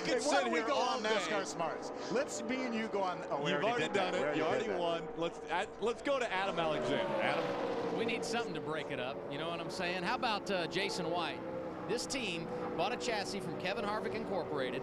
can sit here go on NASCAR Smarts. Let's me and you go on. Oh, You've already done it. You already won. Let's go to Adam Alexander. Adam. We need something to break it up. You know what I'm saying? How about Jason White? This team bought a chassis from Kevin Harvick Incorporated.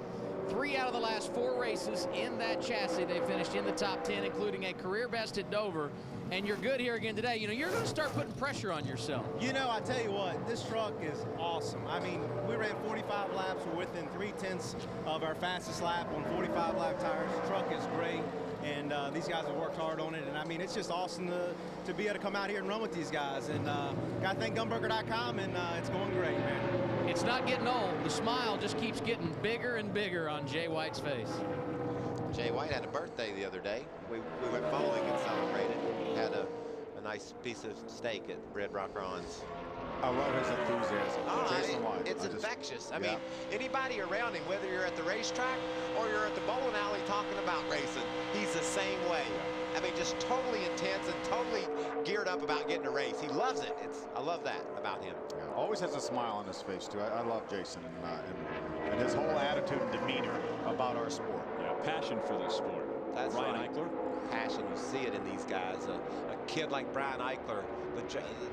3 out of the last 4 races in that chassis, they finished in the top 10, including a career best at Dover. And you're good here again today. You know, you're going to start putting pressure on yourself. You know, I tell you what, this truck is awesome. I mean, we ran 45 laps. We're within 3/10 of our fastest lap on 45 lap tires. The truck is great. And these guys have worked hard on it. And I mean, it's just awesome to be able to come out here and run with these guys. And got to thank Gunburger.com, and it's going great, man. It's not getting old. The smile just keeps getting bigger and bigger on Jay White's face. Jay White had a birthday the other day. We went bowling and celebrated. He had a nice piece of steak at Red Rock Ron's. I love his enthusiasm. Jason White. It's infectious. I mean, anybody around him, whether you're at the racetrack or you're at the bowling alley talking about racing, he's the same way. I mean, just totally intense and totally geared up about getting a race. He loves it. I love that about him. Yeah, always has a smile on his face, too. I love Jason and his whole attitude and demeanor about our sport. Yeah, passion for this sport. That's Brian right. Eichler. Passion, you see it in these guys. A kid like Brian Eichler,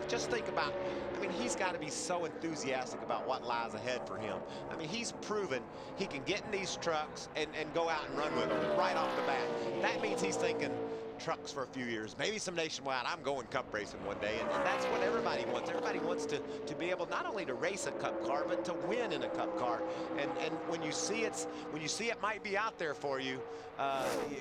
just think about, I mean, he's got to be so enthusiastic about what lies ahead for him. I mean, he's proven he can get in these trucks and go out and run with them right off the bat. That means he's thinking trucks for a few years, maybe some nationwide. I'm going cup racing one day, and that's what everybody wants. Everybody wants to be able not only to race a cup car, but to win in a cup car. And when you see it might be out there for you,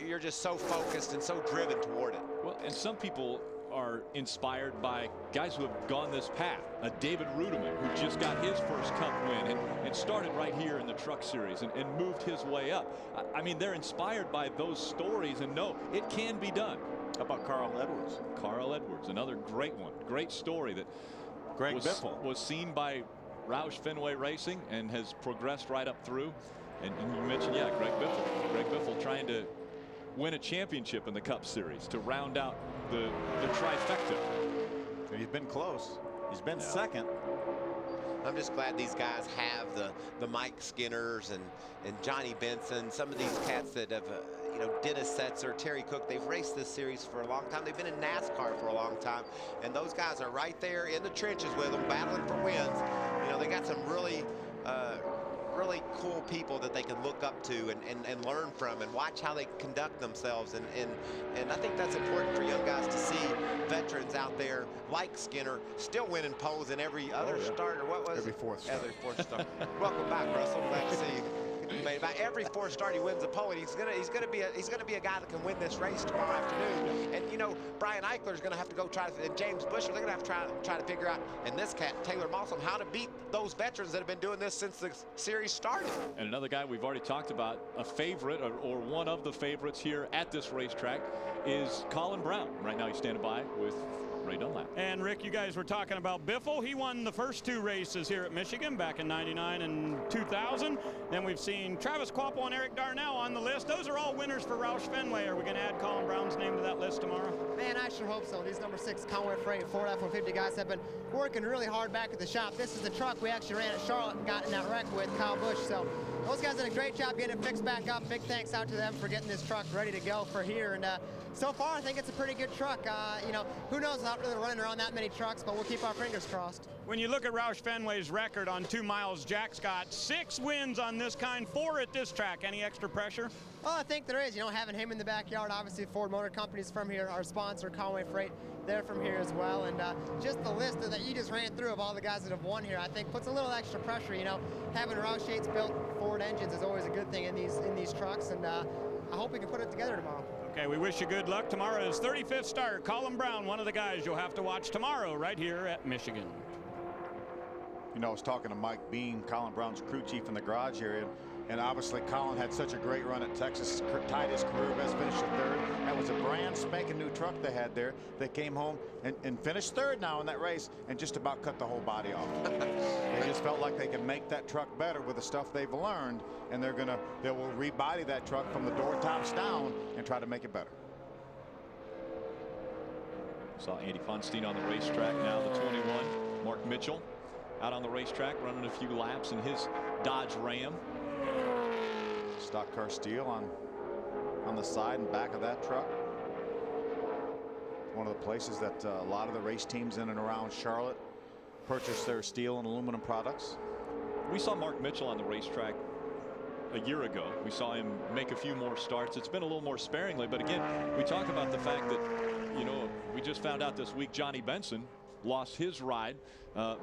you're just so focused and so driven toward it. Well, and some people are inspired by guys who have gone this path. David Rudiman, who just got his first cup win and started right here in the truck series and moved his way up. I mean, they're inspired by those stories and know it can be done. How about Carl Edwards? Carl Edwards, another great one. Great story that Greg Biffle was seen by Roush Fenway Racing and has progressed right up through. And you mentioned, yeah, Greg Biffle. Greg Biffle trying to win a championship in the Cup Series to round out the trifecta. He's been close. He's been second. I'm just glad these guys have the Mike Skinners and Johnny Benson, some of these cats that have, you know, Dennis Setzer, Terry Cook. They've raced this series for a long time. They've been in NASCAR for a long time, and those guys are right there in the trenches with them, battling for wins. You know, they got some really cool people that they can look up to and learn from and watch how they conduct themselves. And I think that's important for young guys to see veterans out there like Skinner still winning poles in every other start, or what was every fourth start. Every fourth start. Welcome back, Russell. Glad to see you. About every fourth start he wins a pole, and he's gonna be a guy that can win this race tomorrow afternoon. And you know, Brian Eichler's gonna have to go and James Busher, they're gonna have to try to figure out, and this cat Taylor Malsom, how to beat those veterans that have been doing this since the series started. And another guy we've already talked about, a favorite or one of the favorites here at this racetrack, is Colin Brown. Right now he's standing by with Ray Dunlap. And Rick, you guys were talking about Biffle. He won the first two races here at Michigan back in '99 and 2000. Then we've seen Travis Quapple and Eric Darnell on the list. Those are all winners for Roush Fenway. Are we going to add Colin Brown's name to that list tomorrow? Man, I sure hope so. These number 6 Conway Freight Ford F-150 guys have been working really hard back at the shop. This is the truck we actually ran at Charlotte and got in that wreck with Kyle Busch. So those guys did a great job getting it fixed back up. Big thanks out to them for getting this truck ready to go for here. And so far, I think it's a pretty good truck. You know, who knows, not really running around that many trucks, but we'll keep our fingers crossed. When you look at Roush Fenway's record on 2 miles, Jack's got 6 wins on this kind, 4 at this track. Any extra pressure? Well, I think there is. You know, having him in the backyard, obviously Ford Motor Company's from here. Our sponsor, Conway Freight, they're from here as well. And just the list that you just ran through of all the guys that have won here, I think puts a little extra pressure. You know, having Roush Yates built Ford engines is always a good thing in these trucks, and I hope we can put it together tomorrow. Okay, we wish you good luck. Tomorrow is 35th start. Colin Brown, one of the guys you'll have to watch tomorrow right here at Michigan. You know, I was talking to Mike Bean, Colin Brown's crew chief in the garage area, and obviously Colin had such a great run at Texas, tied his career best, finished third. That was a brand spanking new truck they had there. They came home and finished third now in that race and just about cut the whole body off. They just felt like they can make that truck better with the stuff they've learned, and they will rebody that truck from the door tops down and try to make it better. Saw Andy Funstein on the racetrack now, the 21. Mark Mitchell out on the racetrack running a few laps in his Dodge Ram. Stock car steel on the side and back of that truck. One of the places that a lot of the race teams in and around Charlotte purchase their steel and aluminum products. We saw Mark Mitchell on the racetrack a year ago. We saw him make a few more starts. It's been a little more sparingly, but again, we talk about the fact that, you know, we just found out this week Johnny Benson lost his ride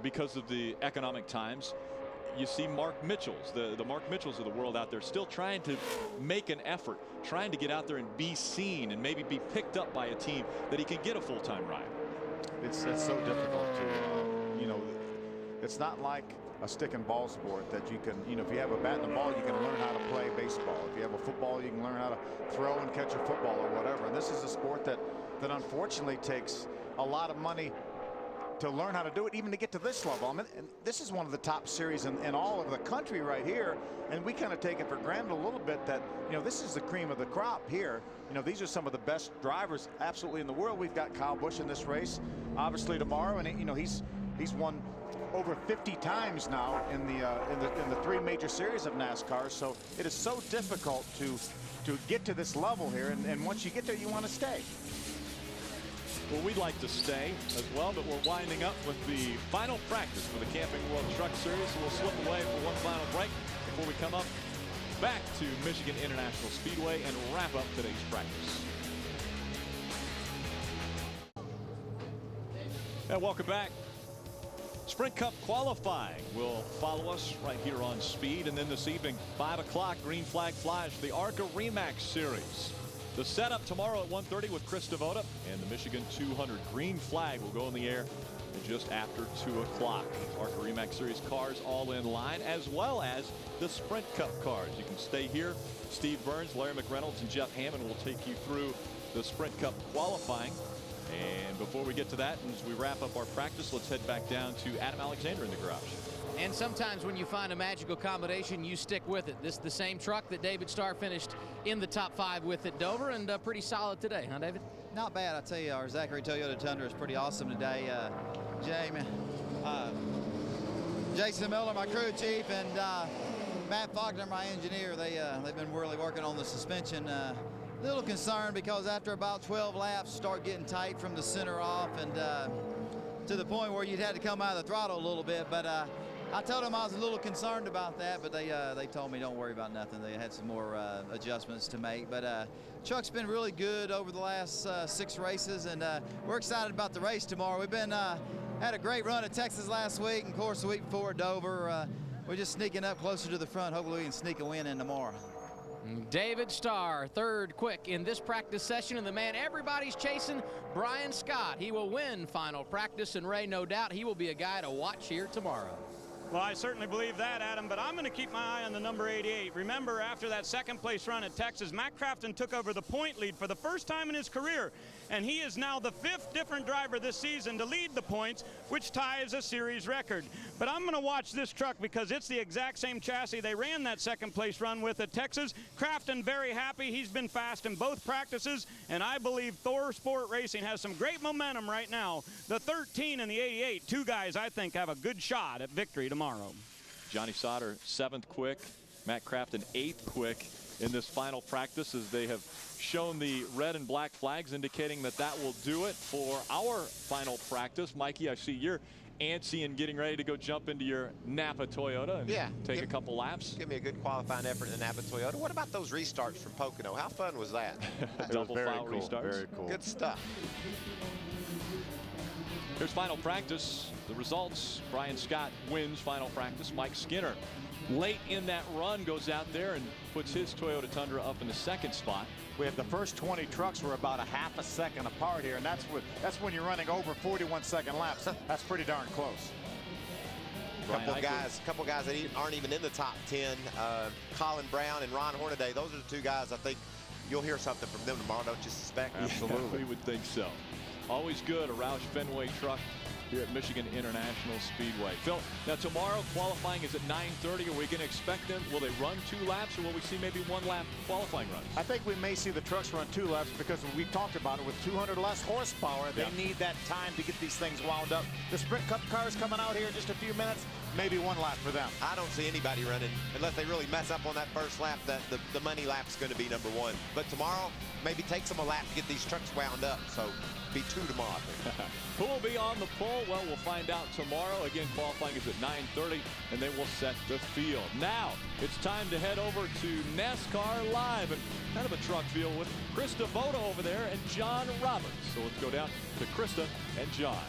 because of the economic times. You see Mark Mitchells, the Mark Mitchells of the world out there still trying to make an effort, trying to get out there and be seen and maybe be picked up by a team that he can get a full-time ride. It's so difficult to, you know, it's not like a stick and ball sport that you can, you know, if you have a bat and a ball, you can learn how to play baseball. If you have a football, you can learn how to throw and catch a football or whatever. And this is a sport that unfortunately takes a lot of money to learn how to do it, even to get to this level. I mean, and this is one of the top series in all of the country right here, and we kind of take it for granted a little bit that, you know, this is the cream of the crop here. You know, these are some of the best drivers absolutely in the world. We've got Kyle Busch in this race, obviously tomorrow, and you know, he's won over 50 times now in the 3 major series of NASCAR. So it is so difficult to get to this level here, and once you get there, you want to stay. Well, we'd like to stay as well, but we're winding up with the final practice for the Camping World Truck Series. So we'll slip away for one final break before we come up back to Michigan International Speedway and wrap up today's practice. And welcome back. Sprint Cup qualifying will follow us right here on Speed, and then this evening 5 o'clock green flag flies for the ARCA Remax Series. The setup tomorrow at 1:30 with Chris Devoda, and the Michigan 200 green flag will go in the air just after 2 o'clock. ARCA Remax Series cars all in line, as well as the Sprint Cup cars. You can stay here. Steve Burns, Larry McReynolds, and Jeff Hammond will take you through the Sprint Cup qualifying. And before we get to that, and as we wrap up our practice, let's head back down to Adam Alexander in the garage. And sometimes when you find a magical combination, you stick with it. This is the same truck that David Starr finished in the top 5 with at Dover, and pretty solid today, huh, David? Not bad, I tell you. Our Zachary Toyota Tundra is pretty awesome today. Jason Miller, my crew chief, and Matt Faulkner, my engineer, they've been really working on the suspension. Little concerned because after about 12 laps, start getting tight from the center off, and to the point where you'd had to come out of the throttle a little bit. But I told them I was a little concerned about that, but they told me don't worry about nothing. They had some more adjustments to make. But truck's been really good over the last 6 races, and we're excited about the race tomorrow. We've been had a great run at Texas last week, and of course the week before at Dover. We're just sneaking up closer to the front. Hopefully we can sneak a win in tomorrow. David Starr, 3rd quick in this practice session, and the man everybody's chasing, Brian Scott. He will win final practice, and Ray, no doubt he will be a guy to watch here tomorrow. Well, I certainly believe that, Adam, but I'm going to keep my eye on the number 88. Remember, after that 2nd place run at Texas, Matt Crafton took over the point lead for the first time in his career, and he is now the 5th different driver this season to lead the points, which ties a series record. But I'm going to watch this truck because it's the exact same chassis they ran that 2nd place run with at Texas. Crafton very happy. He's been fast in both practices, and I believe Thor Sport Racing has some great momentum right now. The 13 and the 88, 2 guys I think have a good shot at victory tomorrow. Johnny Sauter 7th quick, Matt Crafton 8th quick in this final practice, as they have shown the red and black flags indicating that that will do it for our final practice. Mikey, I see you're antsy and getting ready to go jump into your Napa Toyota and take a couple laps. Give me a good qualifying effort in the Napa Toyota. What about those restarts from Pocono? How fun was that? Double foul restarts. Very cool. Good stuff. Here's final practice. The results: Brian Scott wins final practice. Mike Skinner, late in that run, goes out there and puts his Toyota Tundra up in the 2nd spot. We have the first 20 trucks were about a half a second apart here, and that's when you're running over 41-second laps. That's pretty darn close. Couple guys that aren't even in the top 10. Colin Brown and Ron Hornaday. Those are the 2 guys I think you'll hear something from them tomorrow, don't you suspect? Absolutely. Yeah, we would think so. Always good, a Roush Fenway truck here at Michigan International Speedway. Phil, now tomorrow qualifying is at 9:30. Are we going to expect them? Will they run 2 laps, or will we see maybe 1 lap qualifying runs? I think we may see the trucks run 2 laps because we talked about it. With 200 less horsepower, they need that time to get these things wound up. The Sprint Cup cars coming out here in just a few minutes, maybe 1 lap for them. I don't see anybody running unless they really mess up on that first lap. The money lap is going to be number 1. But tomorrow, maybe takes them a lap to get these trucks wound up. So be 2 tomorrow. Who will be on the pole? Well, we'll find out tomorrow. Again, qualifying is at 9:30, and they will set the field. Now, it's time to head over to NASCAR Live, and kind of a truck field with Chris Devoda over there and John Roberts. So let's go down to Krista and John.